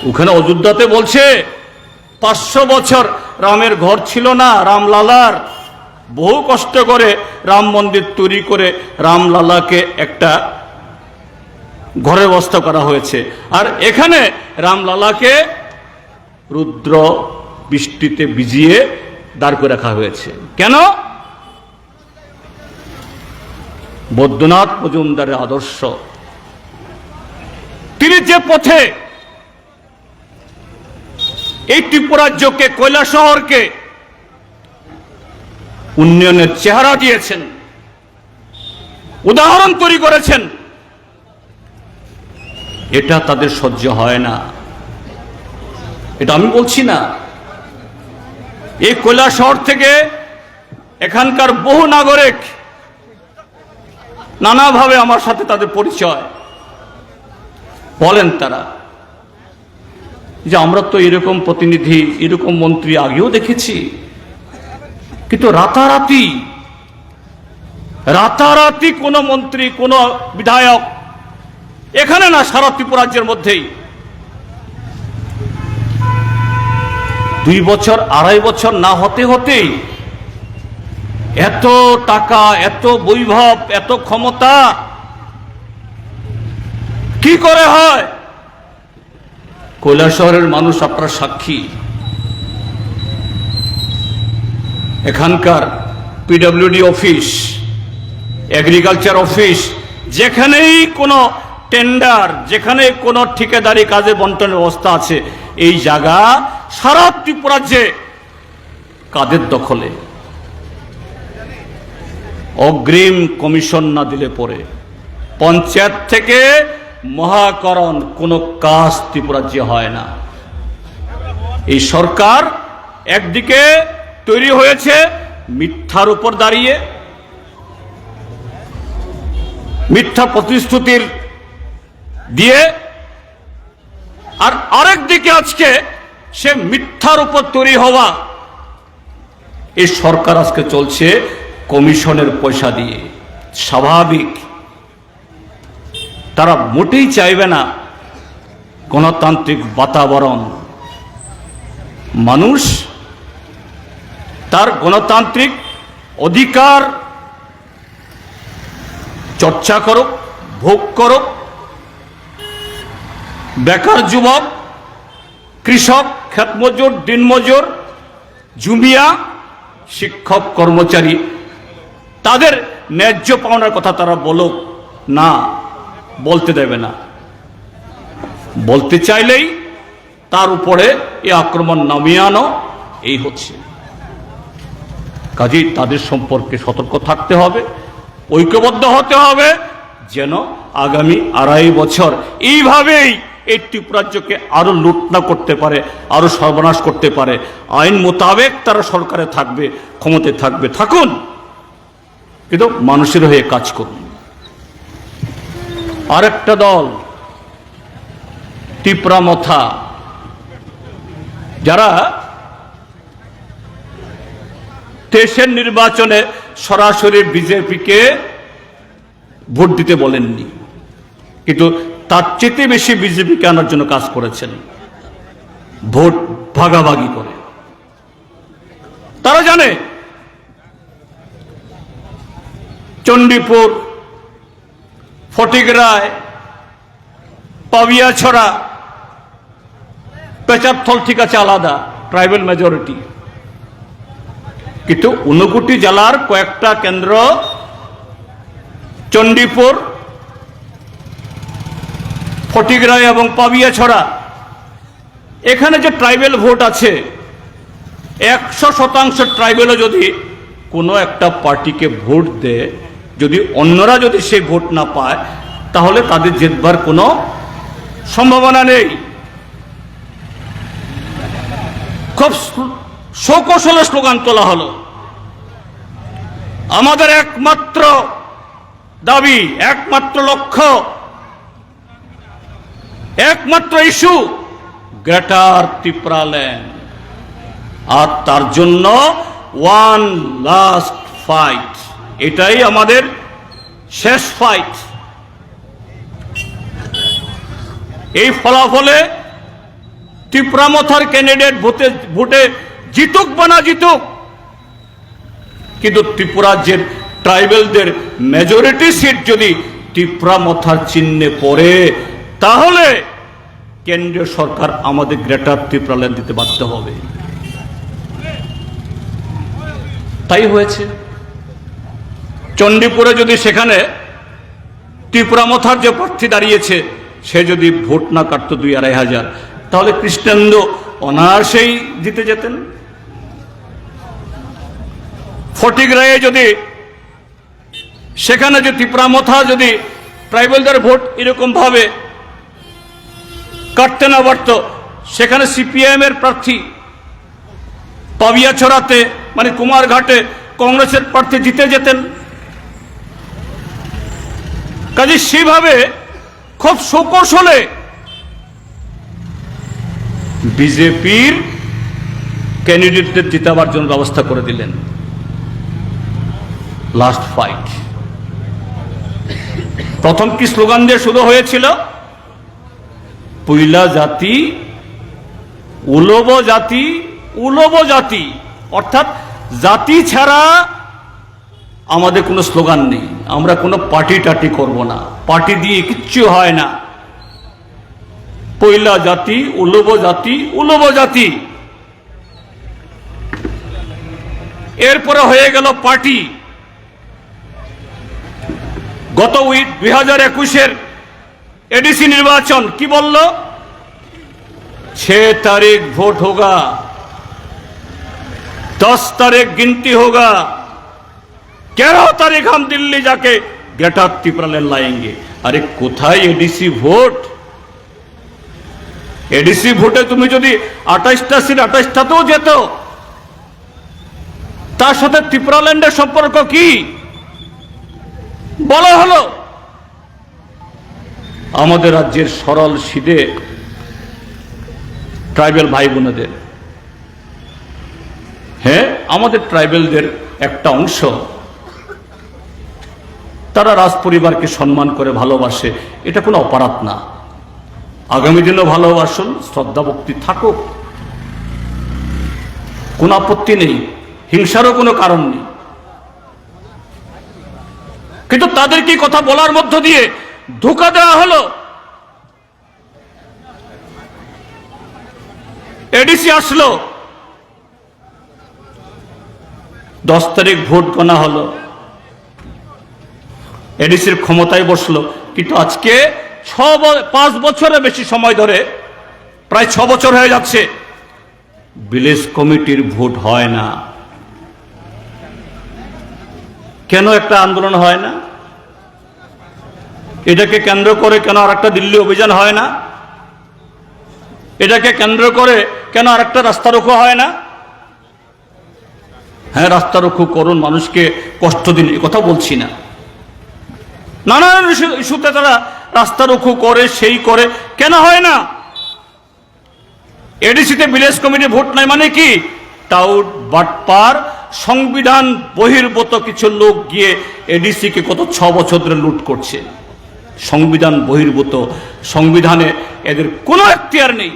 ওখানে অযোধ্যাতে বলছে 500 বছর রামের ঘর ছিল না, রামলালার। বহু কষ্ট করে রাম মন্দির তৈরি করে রামলালাকে একটা ঘরের ব্যবস্থা করা হয়েছে, আর এখানে রামলালাকে রুদ্র বৃষ্টিতে ভিজিয়ে দাঁড় করে রাখা হয়েছে। কেন? বৈদ্যনাথ মজুমদারের আদর্শ। তিনি যে পথে এই ত্রিপুরাজ্যকে, কৈলাসহরকে উন্নয়নের চেহারা দিয়েছেন, উদাহরণ তৈরি করেছেন, এটা তাদের সহ্য হয় না। এটা আমি বলছি না, এই কৈলাসহর থেকে এখানকার বহু নাগরিক নানাভাবে আমার সাথে তাদের পরিচয়, বলেন তারা যে আমরা তো এরকম প্রতিনিধি, এরকম মন্ত্রী আগেও দেখেছি, কিন্তু রাতারাতি কোনো মন্ত্রী, কোনো বিধায়ক এখানে না, সারা ত্রিপুরাজ্যের মধ্যেই 2 বছর 2.5 বছর না হতে হতেই এত টাকা, এত বৈভব, এত ক্ষমতা কি করে হয়? কৈলাসহরের মানুষ আপনারা সাক্ষী। এখানকার পিডব্লিউডি অফিস, এগ্রিকালচার অফিস, যেখানেই কোনো টেন্ডার, যেখানে কোনো ঠিকাদারি কাজে বন্টনের ব্যবস্থা আছে, এই জায়গা সারা ত্রিপুরাজ্যে কাদের দখলে? অগ্রিম কমিশন না দিলে পরে পঞ্চায়েত থেকে মহাকরণ কোনো কাজ ত্রিপুরাজ্যে হয় না। এই সরকার একদিকে তৈরি হয়েছে মিথ্যার উপর দাঁড়িয়ে, মিথ্যা প্রতিশ্রুতির দিয়ে, আর আরেক দিকে আজকে সে মিথ্যার উপর তৈরি হওয়া এই সরকার আজকে চলছে কমিশনের পয়সা দিয়ে। স্বাভাবিক, তারা মোটেই চাইবে না গণতান্ত্রিক বাতাবরণ। মানুষ তার গণতান্ত্রিক অধিকার চর্চা করুক, ভোগ করুক, বেকার যুবক, কৃষক, ক্ষেতমজুর, দিনমজুর, জুমিয়া, শিক্ষক, কর্মচারী, তাদের ন্যায্য পাওনার কথা তারা বলুক না, বলতে দেবে না। বলতে চাইলেই তার উপরে এই আক্রমণ নামিয়ে আনো, এই হচ্ছে। কাজেই তাদের সম্পর্কে সতর্ক থাকতে হবে, ঐক্যবদ্ধ হতে হবে, যেন আগামী 2.5 বছর এইভাবেই এই ত্রিপুরাজ্যকে আরো লুট না করতে পারে, আরো সর্বনাশ করতে পারে। আইন মোতাবেক তারা সরকারে থাকবে, ক্ষমতায় থাকবে, থাকুন, কিন্তু মানুষের হয়ে কাজ করুন। আরেকটা দল টিপরামথা, যারা দেশের নির্বাচনে সরাসরি বিজেপিকে ভোট দিতে বলেননি, কিন্তু তার চেয়ে বেশি বিজেপিকে আনার জন্য কাজ করেছেন, ভোট ভাগাভাগি করে। তারা জানে চণ্ডীপুর, ফটিকরায়, পাবিয়াছড়া, পেচারথল ঠিক আছে আলাদা, ট্রাইবাল মেজরিটি, কিন্তু ঊনকোটি জেলার কয়েকটা কেন্দ্র, চণ্ডীপুর, ফটিকরায় এবং পাবিয়াছড়া, এখানে যে ট্রাইবেল ভোট আছে, 100% ট্রাইবেলও যদি কোনো একটা পার্টিকে ভোট দেয়, যদি অন্যরা যদি সেই ভোট না পায়, তাহলে তাদের জেতবার কোনো সম্ভাবনা নেই। খুব সকৌশলে স্লোগান তোলা হলো, আমাদের একমাত্র দাবি, একমাত্র লক্ষ্য, একমাত্র ইস্যু গ্রেটার ত্রিপুরাল্যান্ড, আর তার জন্য ওয়ান লাস্ট ফাইট, এটাই আমাদের শেষ ফাইট। এই ফলাফলে ত্রিপুরামথার ক্যান্ডিডেট ভোটে জিতুক বা না জিতুক, কিন্তু ত্রিপুরাজ্যের ট্রাইবেলদের মেজরিটি সিট যদি ত্রিপুরামথার চিহ্নে পড়ে, তাহলে কেন্দ্রীয় সরকার আমাদের গ্রেটার ত্রিপুরাল্যান্ড দিতে বাধ্য হবে। তাই হয়েছে। চণ্ডীপুরে যদি সেখানে ত্রিপুরামথার যে প্রার্থী দাঁড়িয়েছে, সে যদি ভোট না কাটত 2-2.5 হাজার, তাহলে কৃষ্ণেন্দু অনায়াসেই জিতে যেতেন। ফটিকরায়ে যদি সেখানে যে ত্রিপুরামথা যদি ট্রাইবেলদের ভোট এরকম ভাবে কাটতে না পারত, সেখানে সিপিআইএম এর প্রার্থী, পাবিয়াছড়াতে মানে কুমারঘাটে কংগ্রেসের প্রার্থী জিতে যেতেন। কাজে সেভাবে খুব সুকৌশলে বিজেপির ক্যান্ডিডেটদের জিতাবার জন্য ব্যবস্থা করে দিলেন। Last fight. প্রথম কি স্লোগান দিয়ে শুরু হয়েছিল? পৈলা জাতি, উলব জাতি, উলব জাতি, অর্থাৎ জাতি ছাড়া আমাদের কোনো স্লোগান নেই, আমরা কোনো পার্টি টাটি করব না, পার্টি দিয়ে কিচ্ছু হয় না। পৈলা জাতি, উলব জাতি, উলব জাতি। এরপরে হয়ে গেল পার্টি। গত 2021-এর एडीसी निर्वाचन की बोल 6 तारीख वोट होगा, 10 तारीख गिनती होगा, 11 तारीख हम दिल्ली जाके गेटअप त्रिपुरालैंड लाएंगे। अरे कोथाय एडीसी भोट? एडीसी भोटे तुम्हें जो 28टा सीट 28टातेও যেত, তার সাথে ত্রিপুরাল্যান্ডের সম্পর্ক কি বলা হলো? আমাদের রাজ্যের সরল সিধে ট্রাইবেল ভাই বোনেদের, হ্যাঁ আমাদের ট্রাইবেলদের একটা অংশ, তারা রাজ পরিবারকে সম্মান করে ভালোবাসে, এটা কোনো অপরাধ না। আগামী দিনও ভালোবাসুন, শ্রদ্ধা ভক্তি থাকুক, কোনো আপত্তি নেই, হিংসারও কোনো কারণ নেই। কিন্তু তাদেরকে কথা বলার মধ্য দিয়ে ধোঁকা দেওয়া হলো। এডিসি আসলো, 10 তারিখ ভোট গণা হলো, এডিসির ক্ষমতায় বসলো, কিন্তু আজকে 5 বছরের বেশি সময় ধরে, প্রায় 6 বছর হয়ে যাচ্ছে, ভিলেজ কমিটির ভোট হয় না। কেন একটা আন্দোলন হয় না? এটাকে কেন্দ্র করে কেন আরেকটা দিল্লি অভিযান হয় না? এটাকে কেন্দ্র করে কেন আরেকটা রাস্তা রোকো হয় না? হ্যাঁ, রাস্তা রোকো করুন, মানুষকে কষ্ট দিন, এ কথা বলছি না। নানান ইস্যুতে তারা রাস্তা রোকো করে, সেই করে, কেন হয় না? এডিসিতে ভিলেজ কমিটি ভোট নাই মানে কি? টাউট বাটপার সংবিধান বহির্ভূত কিছু লোক গিয়ে এডিসিকে গত 6 বছর ধরে লুট করছে। সংবিধান বহির্ভূত, সংবিধানে এদের কোনো এখতিয়ার নেই।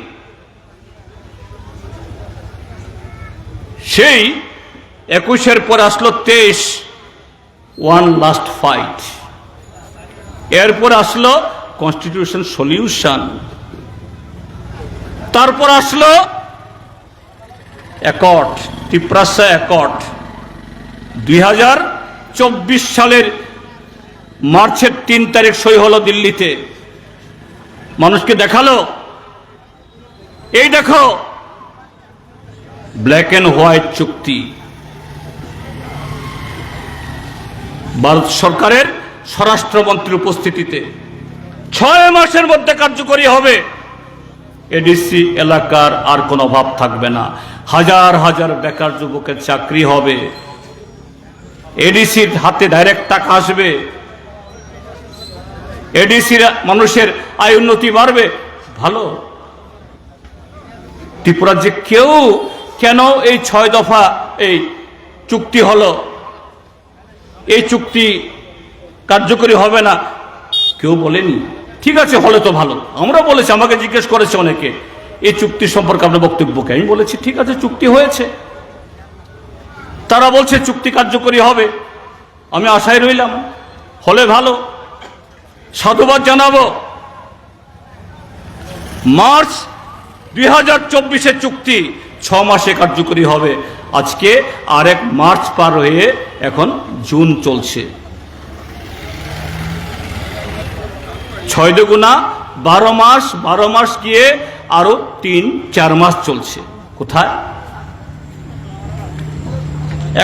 সেই 21-এর পরে আসলো 23, ওয়ান লাস্ট ফাইট। এরপর আসলো কনস্টিটিউশন সলিউশন, তারপর আসলো অ্যাকর্ড, ত্রিপ্রাসা অ্যাকর্ড। 2024 সালের মার্চের 3 তারিখ সই হলো দিল্লিতে। মানুষকে দেখালো, এই দেখো ব্ল্যাক অ্যান্ড হোয়াইট চুক্তি। ভারত সরকারের স্বরাষ্ট্রমন্ত্রীর উপস্থিতিতে 6 মাসের মধ্যে কার্যকরী হবে। এডিসি এলাকার আর কোনো অভাব থাকবে না, হাজার হাজার বেকার যুবকের চাকরি হবে, এডিসির হাতে ডাইরেক্ট টাকা আসবে, এডিসির মানুষের আয় উন্নতি বাড়বে। ভালো। ত্রিপুরা যে কেউ কেন এই 6 দফা এই চুক্তি হলো, এই চুক্তি কার্যকরী হবে না, কেউ বলেনি। ঠিক আছে, হলে তো ভালো। আমরা বলেছি, আমাকে জিজ্ঞেস করেছে অনেকে এই চুক্তি সম্পর্কে আপনার বক্তব্যকে। আমি বলেছি ঠিক আছে, চুক্তি হয়েছে, তারা বলছে চুক্তি কার্যকরী হবে, আমি আশায় রইলাম, হলে ভালো, সাধুবাদ জানাবো। মার্চ 2024-এর চুক্তি 6 মাসে কার্যকরী হবে। আজকে আরেক মার্চ পার হয়ে এখন জুন চলছে। 6 দুগুণা 12 মাস, 12 মাস গিয়ে আরো 3-4 মাস চলছে। কোথায়?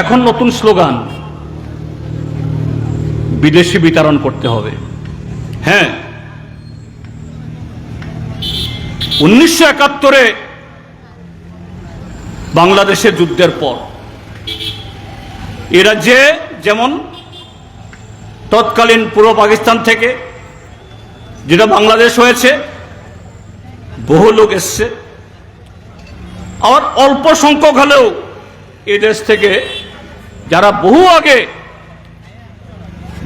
এখন নতুন স্লোগান, বিদেশি বিতরণ করতে হবে। হ্যাঁ, 1971-এ বাংলাদেশের যুদ্ধের পর এ রাজ্যে যেমন তৎকালীন পূর্ব পাকিস্তান থেকে যেটা বাংলাদেশ হয়েছে, বহু লোক এসছে, আর অল্প সংখ্যক হলেও এই দেশ থেকে যারা বহু আগে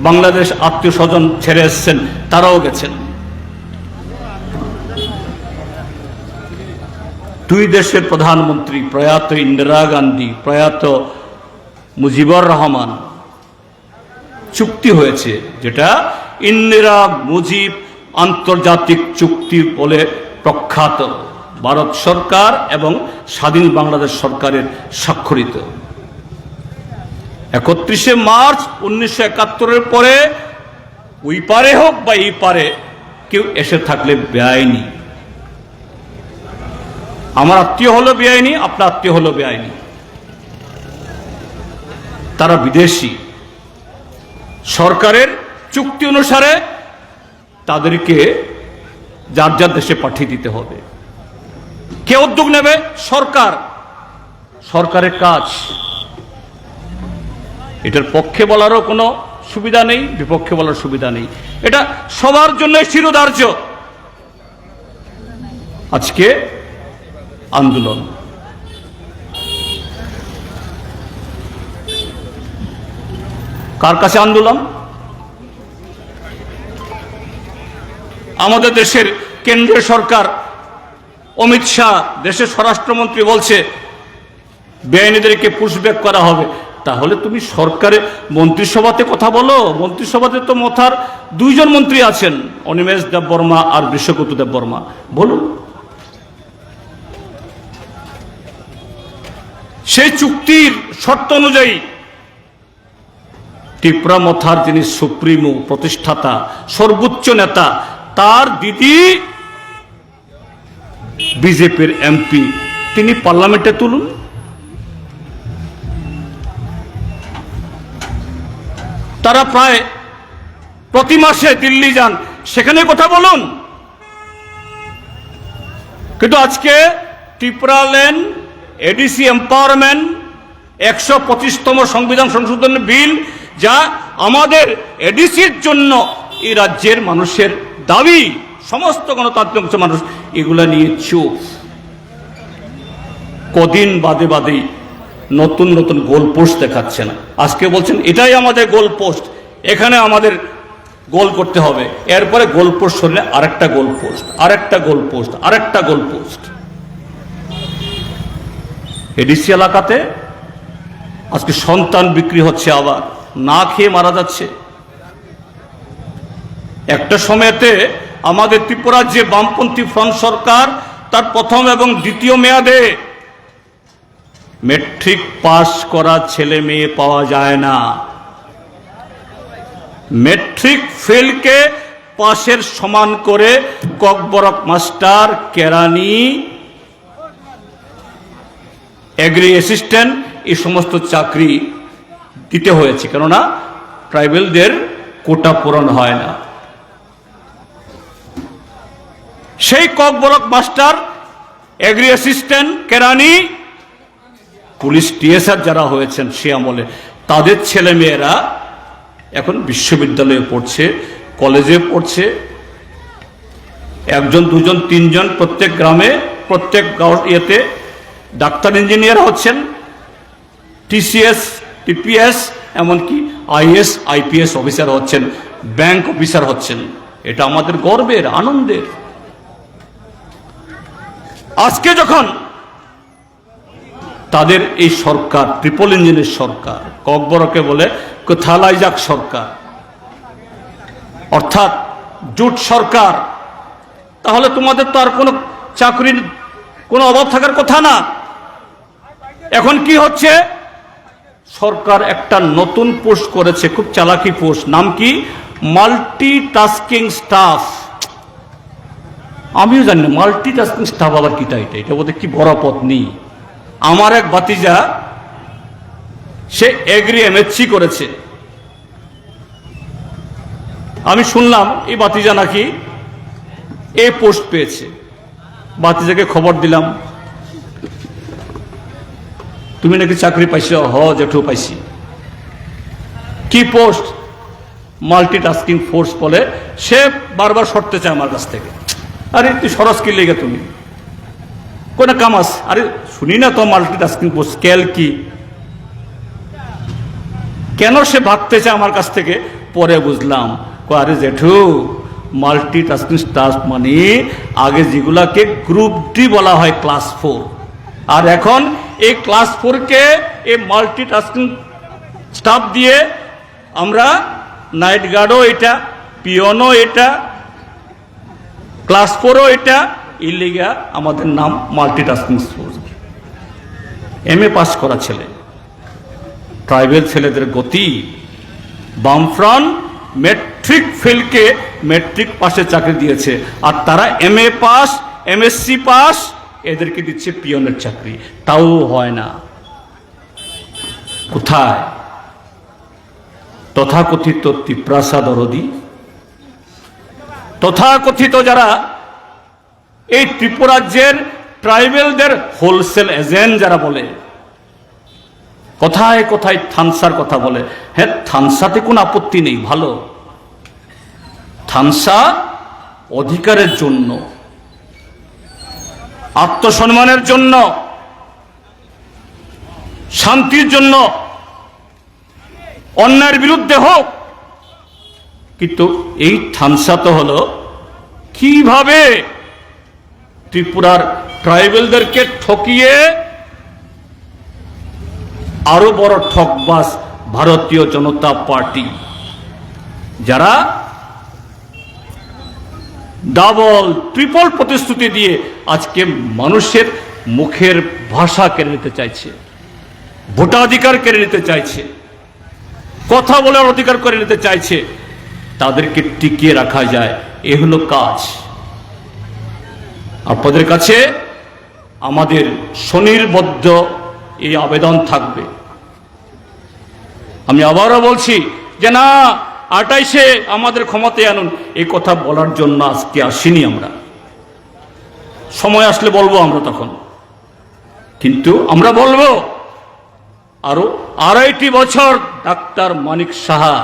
বাংলাদেশ আত্মীয় স্বজন ছেড়ে এসছেন, তারাও গেছেন। 2 দেশের প্রধানমন্ত্রী, প্রয়াত ইন্দিরা গান্ধী, প্রয়াত মুজিবুর রহমান, চুক্তি হয়েছে, যেটা ইন্দিরা মুজিব আন্তর্জাতিক চুক্তি বলে প্রখ্যাত, ভারত সরকার এবং স্বাধীন বাংলাদেশ সরকারের স্বাক্ষরিত। 31শে মার্চ 1971-এর পরে ওই পারে হোক বা এই পারে কেউ এসে থাকলে বেআইনি। আমার আত্মীয় হলো বেআইনি, আপনার আত্মীয় হলো বেআইনি, তারা বিদেশি। সরকারের চুক্তি অনুসারে তাদেরকে যার যার দেশে পাঠিয়ে দিতে হবে। কে উদ্যোগ নেবে? সরকার, সরকারের কাজ। এটার পক্ষে বলারও কোনো সুবিধা নেই, বিপক্ষে বলার সুবিধা নেই, এটা সবার জন্য শিরোধার্য। আজকে আন্দোলন, কার কাছে আন্দোলন? আমাদের দেশের কেন্দ্রীয় সরকার, অমিত শাহ দেশের স্বরাষ্ট্রমন্ত্রী বলছে বেআইনিদেরকে পুশব্যাক করা হবে। তাহলে তুমি সরকারে মন্ত্রিসভাতে কথা বলো। মন্ত্রিসভাতে তো মথার 2 জন মন্ত্রী আছেন, অনিমেষ দেববর্মা আর বিশ্বকতু দেববর্মা, বলুন। সেই চুক্তির শর্ত অনুযায়ী ত্রিপুরা মথার যিনি সুপ্রিমো প্রতিষ্ঠাতা সর্বোচ্চ নেতা, তার দিদি বিজেপির এমপি, তিনি পার্লামেন্টে তুলুন। তারা প্রায় প্রতি মাসে দিল্লি যান, সেখানে কথা বলুন। কিন্তু আজকে ত্রিপুরাল্যান্ড এডিসি এম্পাওয়ারমেন্ট 125তম সংবিধান সংশোধন বিল, যা আমাদের এডিসির জন্য এই রাজ্যের মানুষের দাবি, সমস্ত গণতান্ত্রিক মানুষ এগুলা নিয়ে চুপ। কদিন বাদে বাদেই নতুন নতুন গোল পোস্ট দেখাচ্ছেন। আজকে বলছেন এটাই আমাদের গোল পোস্ট, এখানে আমাদের গোল করতে হবে। এরপরে গোল পোস্ট সরলে আরেকটা গোল পোস্ট, আরেকটা গোল পোস্ট, আরেকটা গোল পোস্ট। এডিসি এলাকাতে আজকে সন্তান বিক্রি হচ্ছে, আবার না খেয়ে মারা যাচ্ছে। একটা সময়তে আমাদের ত্রিপুরার যে বামপন্থী ফ্রন্ট সরকার, তার প্রথম এবং দ্বিতীয় মেয়াদে মেট্রিক পাস করা ছেলে মেয়ে পাওয়া যায় না। মেট্রিক ফেলকে পাশের সমান করে ককবরক মাস্টার, কেরানি, এগ্রি অ্যাসিস্ট্যান্ট এই সমস্ত চাকরি দিতে হয়েছে, কেননা ট্রাইবেলদের কোটা পূরণ হয় না। সেই ককবরক মাস্টার, এগ্রি অ্যাসিস্ট্যান্ট, কেরানি, পুলিশ টিএসআর যারা হয়েছেন সে আমলে, তাদের ছেলে মেয়েরা এখন বিশ্ববিদ্যালয়ে পড়ছে, কলেজে পড়ছে। একজন, দুজন, তিনজন প্রত্যেক গ্রামে, প্রত্যেক ইয়েতে ডাক্তার, ইঞ্জিনিয়ার হচ্ছেন, টিসিএস, টিপিএস, এমনকি আইএস, আইপিএস অফিসার হচ্ছেন, ব্যাংক অফিসার হচ্ছেন। এটা আমাদের গর্বের, আনন্দের। আজকে যখন তাদের এই সরকার, ট্রিপল ইঞ্জিনের সরকার, ককবরকে বলে থালাইজাক সরকার, অর্থাৎ জোট সরকার, তাহলে তোমাদের তো আর কোনো চাকরির কোনো অভাব থাকার কথা না। এখন কি হচ্ছে, সরকার একটা নতুন পোস্ট করেছে, খুব চালাকি পোস্ট, নাম কি মাল্টিটাস্কিং স্টাফ। আমিও জানি না মাল্টিটাস্কিং স্টাফ আবার কিটা, এটা বোধহয় কি বড় পদ নেই। আমার এক ভাতিজা, সে এগ্রি এমএসসি করেছে। আমি শুনলাম এই ভাতিজা নাকি এই পোস্ট পেয়েছে। ভাতিজাকে খবর দিলাম, তুমি নাকি চাকরি পাইছ? হ জেঠু পাইছি। কি পোস্ট? মাল্টিটাস্কিং ফোর্স বলে। সে বারবার সরতে চায় আমার কাছ থেকে। আরে তুই সরস কি লেগে, তুমি কোন কামাস? আরে শুনি না তো মাল্টিটাস্কিং ফোর্স স্কেল কি, কেন সে ভাবতে চায় আমার কাছ থেকে? পরে বুঝলাম, আরে জেঠু, মাল্টিটাস্কিং স্টাফ মানে আগে যেগুলাকে গ্রুপ ডি বলা হয় ক্লাস 4, আর এখন এই ক্লাস 4কে এই মাল্টিটাস্কিং স্টাফ দিয়ে আমরা নাইট গার্ডও এটা, পিয়নও এটা, ক্লাস 4ও এটা, ইলিগা আমাদের নাম মাল্টিটাস্কিং ফোর্স। এমএ পাস করা ছেলে, ট্রাইবেল ছেলেদের গতি। বামফ্রন্ট মেট্রিক ফেলকে মেট্রিক পাশে চাকরি দিয়েছে, আর তারা এমএ পাস, এমএসসি পাস, এদেরকে দিচ্ছে পিয়নের চাকরি, তাও হয় না। কোথায় তথাকথিত ত্রিপ্রাসা দরদি, তথাকথিত যারা এই ত্রিপুরাজ্যের ট্রাইবেলদের হোলসেল এজেন্ট যারা বলে, কোথায় কোথায় থানসার কথা বলে। হ্যাঁ, থানসাতে কোনো আপত্তি নেই, ভালো। থানসা অধিকারের জন্য, আত্মসম্মানের জন্য, শান্তির জন্য, অন্যায়ের বিরুদ্ধে হোক। কিন্তু এই থানসা তো হলো কিভাবে ত্রিপুরার ট্রাইবেলদেরকে ঠকিয়ে আরো বড় ঠকবাজ ভারতীয় জনতা পার্টি, যারা ডাবল ট্রিপল প্রতিশ্রুতি দিয়ে আজকে মানুষের মুখের ভাষা কেড়ে নিতে চাইছে। ভোটাধিকার কেড়ে নিতে চাইছে, কথা বলার অধিকার করে নিতে চাইছে, তাদেরকে টিকিয়ে রাখা যায়, এ হলো কাজ। আপনাদের কাছে আমাদের স্বনির্বদ্ধ এই আবেদন থাকবে। আমি আবারও বলছি যে না, 28-এ আমাদের ক্ষমতায় আনুন, এই কথা বলার জন্য আজকে আসিনি আমরা। সময় আসলে বলবো আমরা তখন, কিন্তু আমরা বলবো আরো 2.5 বছর ডাক্তার মানিক সাহা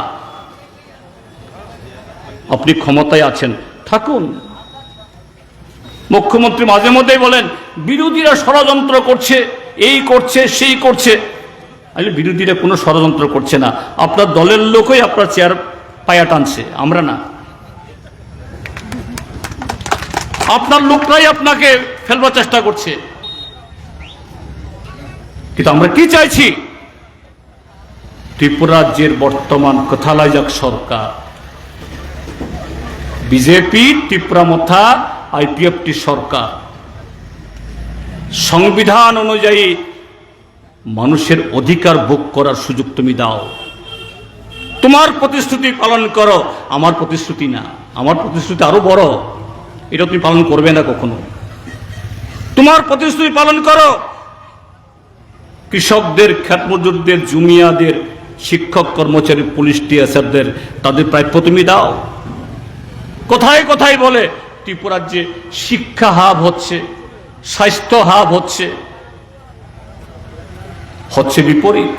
আপনি ক্ষমতায় আছেন, থাকুন। মুখ্যমন্ত্রী মাঝে মধ্যেই বলেন বিরোধীরা ষড়যন্ত্র করছে, এই করছে সেই করছে। আসলে বিরোধীরা কোনো ষড়যন্ত্র করছে না, আপনার দলের লোকই আপনার চেয়ার পায়া টানছে, আমরা না। আপনার লোকরাই আপনাকে ফেলবার চেষ্টা করছে। কিন্তু আমরা কি চাইছি? ত্রিপুরা রাজ্যের বর্তমান কথালাইজাক সরকার, বিজেপি ত্রিপুরা মথা আইপিএফটি সরকার, সংবিধান অনুযায়ী মানুষের অধিকার ভোগ করার সুযোগ তুমি দাও। তোমার প্রতিশ্রুতি পালন করো, আমার প্রতিশ্রুতি না। আমার প্রতিশ্রুতি আরো বড়, এটা তুমি পালন করবে না কখনো। তোমার প্রতিশ্রুতি পালন করো, কৃষকদের, খ্যাতমজুরদের, জুমিয়াদের, শিক্ষক, কর্মচারী, পুলিশ, টিএসআরদের তাদের প্রাপ্য তুমি দাও। কোথায় কোথায় বলে ত্রিপুরার যে শিক্ষা হাব হচ্ছে, স্বাস্থ্য হাব হচ্ছে, হচ্ছে বিপরীত।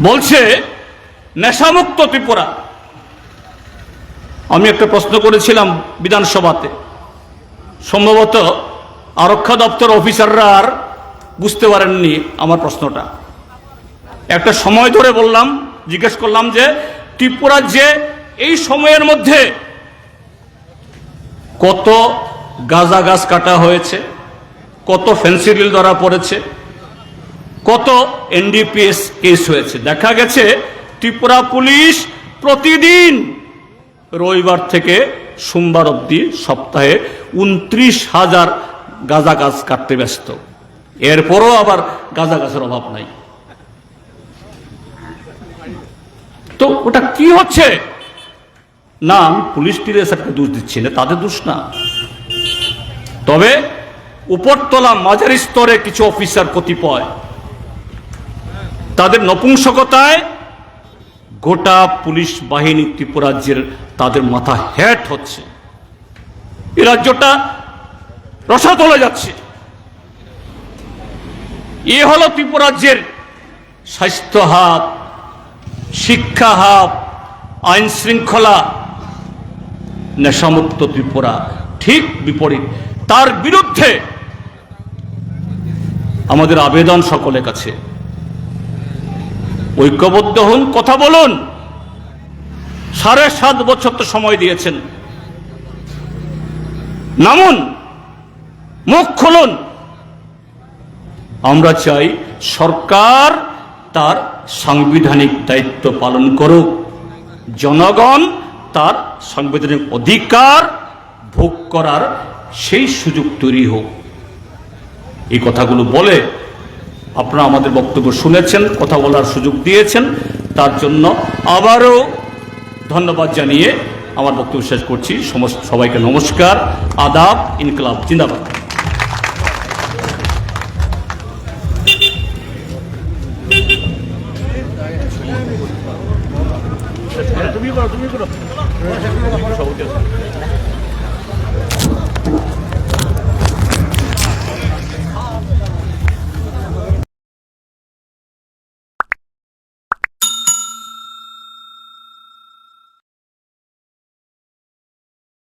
বলছে নেশামুক্ত ত্রিপুরা। আমি একটা প্রশ্ন করেছিলাম বিধানসভাতে, সম্ভবত আরক্ষা দপ্তর অফিসাররা আর বুঝতে পারেননি আমার প্রশ্নটা। একটা সময় ধরে বললাম, জিজ্ঞেস করলাম যে ত্রিপুরার যে এই সময়ের মধ্যে কত গাঁজা গাছ কাটা হয়েছে, কত ফেন্সিডিল ধরা পড়েছে, কত এনডিপিএস কেস হয়েছে। দেখা গেছে ত্রিপুরা পুলিশ প্রতিদিন রবিবার থেকে সোমবার অবধি সপ্তাহে 29,000 গাঁজা গাছ কাটতে ব্যস্ত। এরপরও আবার গাঁজা গাছের অভাব নাই। তো ওটা কি হচ্ছে না, আমি পুলিশ টিএসআরকে দোষ দিচ্ছি না, তাদের দোষ না। তবে উপরতলা মাঝারি স্তরে কিছু অফিসার কতিপয়, তাদের নপুংসকতায় গোটা পুলিশ বাহিনী ত্রিপুরা রাজ্যের তাদের মাথা হেট হচ্ছে। এই রাজ্যটা রসাতলে যাচ্ছে। এ হলো ত্রিপুরা রাজ্যের স্বাস্থ্য হাব, শিক্ষা হাব, আইন শৃঙ্খলা, নেশামুক্ত ত্রিপুরা। ঠিক বিপরীত। তার বিরুদ্ধে আমাদের আবেদন সকলের কাছে, ঐক্যবদ্ধ হন, কথা বলুন। 7.5 বছর তো সময় দিয়েছেন, নামুন, মুখ খুলুন। আমরা চাই সরকার তার সাংবিধানিক দায়িত্ব পালন করুক, জনগণ তার সাংবিধানিক অধিকার ভোগ করার সেই সুযোগ তৈরি হোক। এই কথাগুলো বলে আপনারা আমাদের বক্তব্য শুনেছেন, কথা বলার সুযোগ দিয়েছেন, তার জন্য আবারও ধন্যবাদ জানিয়ে আমার বক্তব্য শেষ করছি। সবাইকে নমস্কার, আদাব, ইনকলাব জিন্দাবাদ। তুমি করো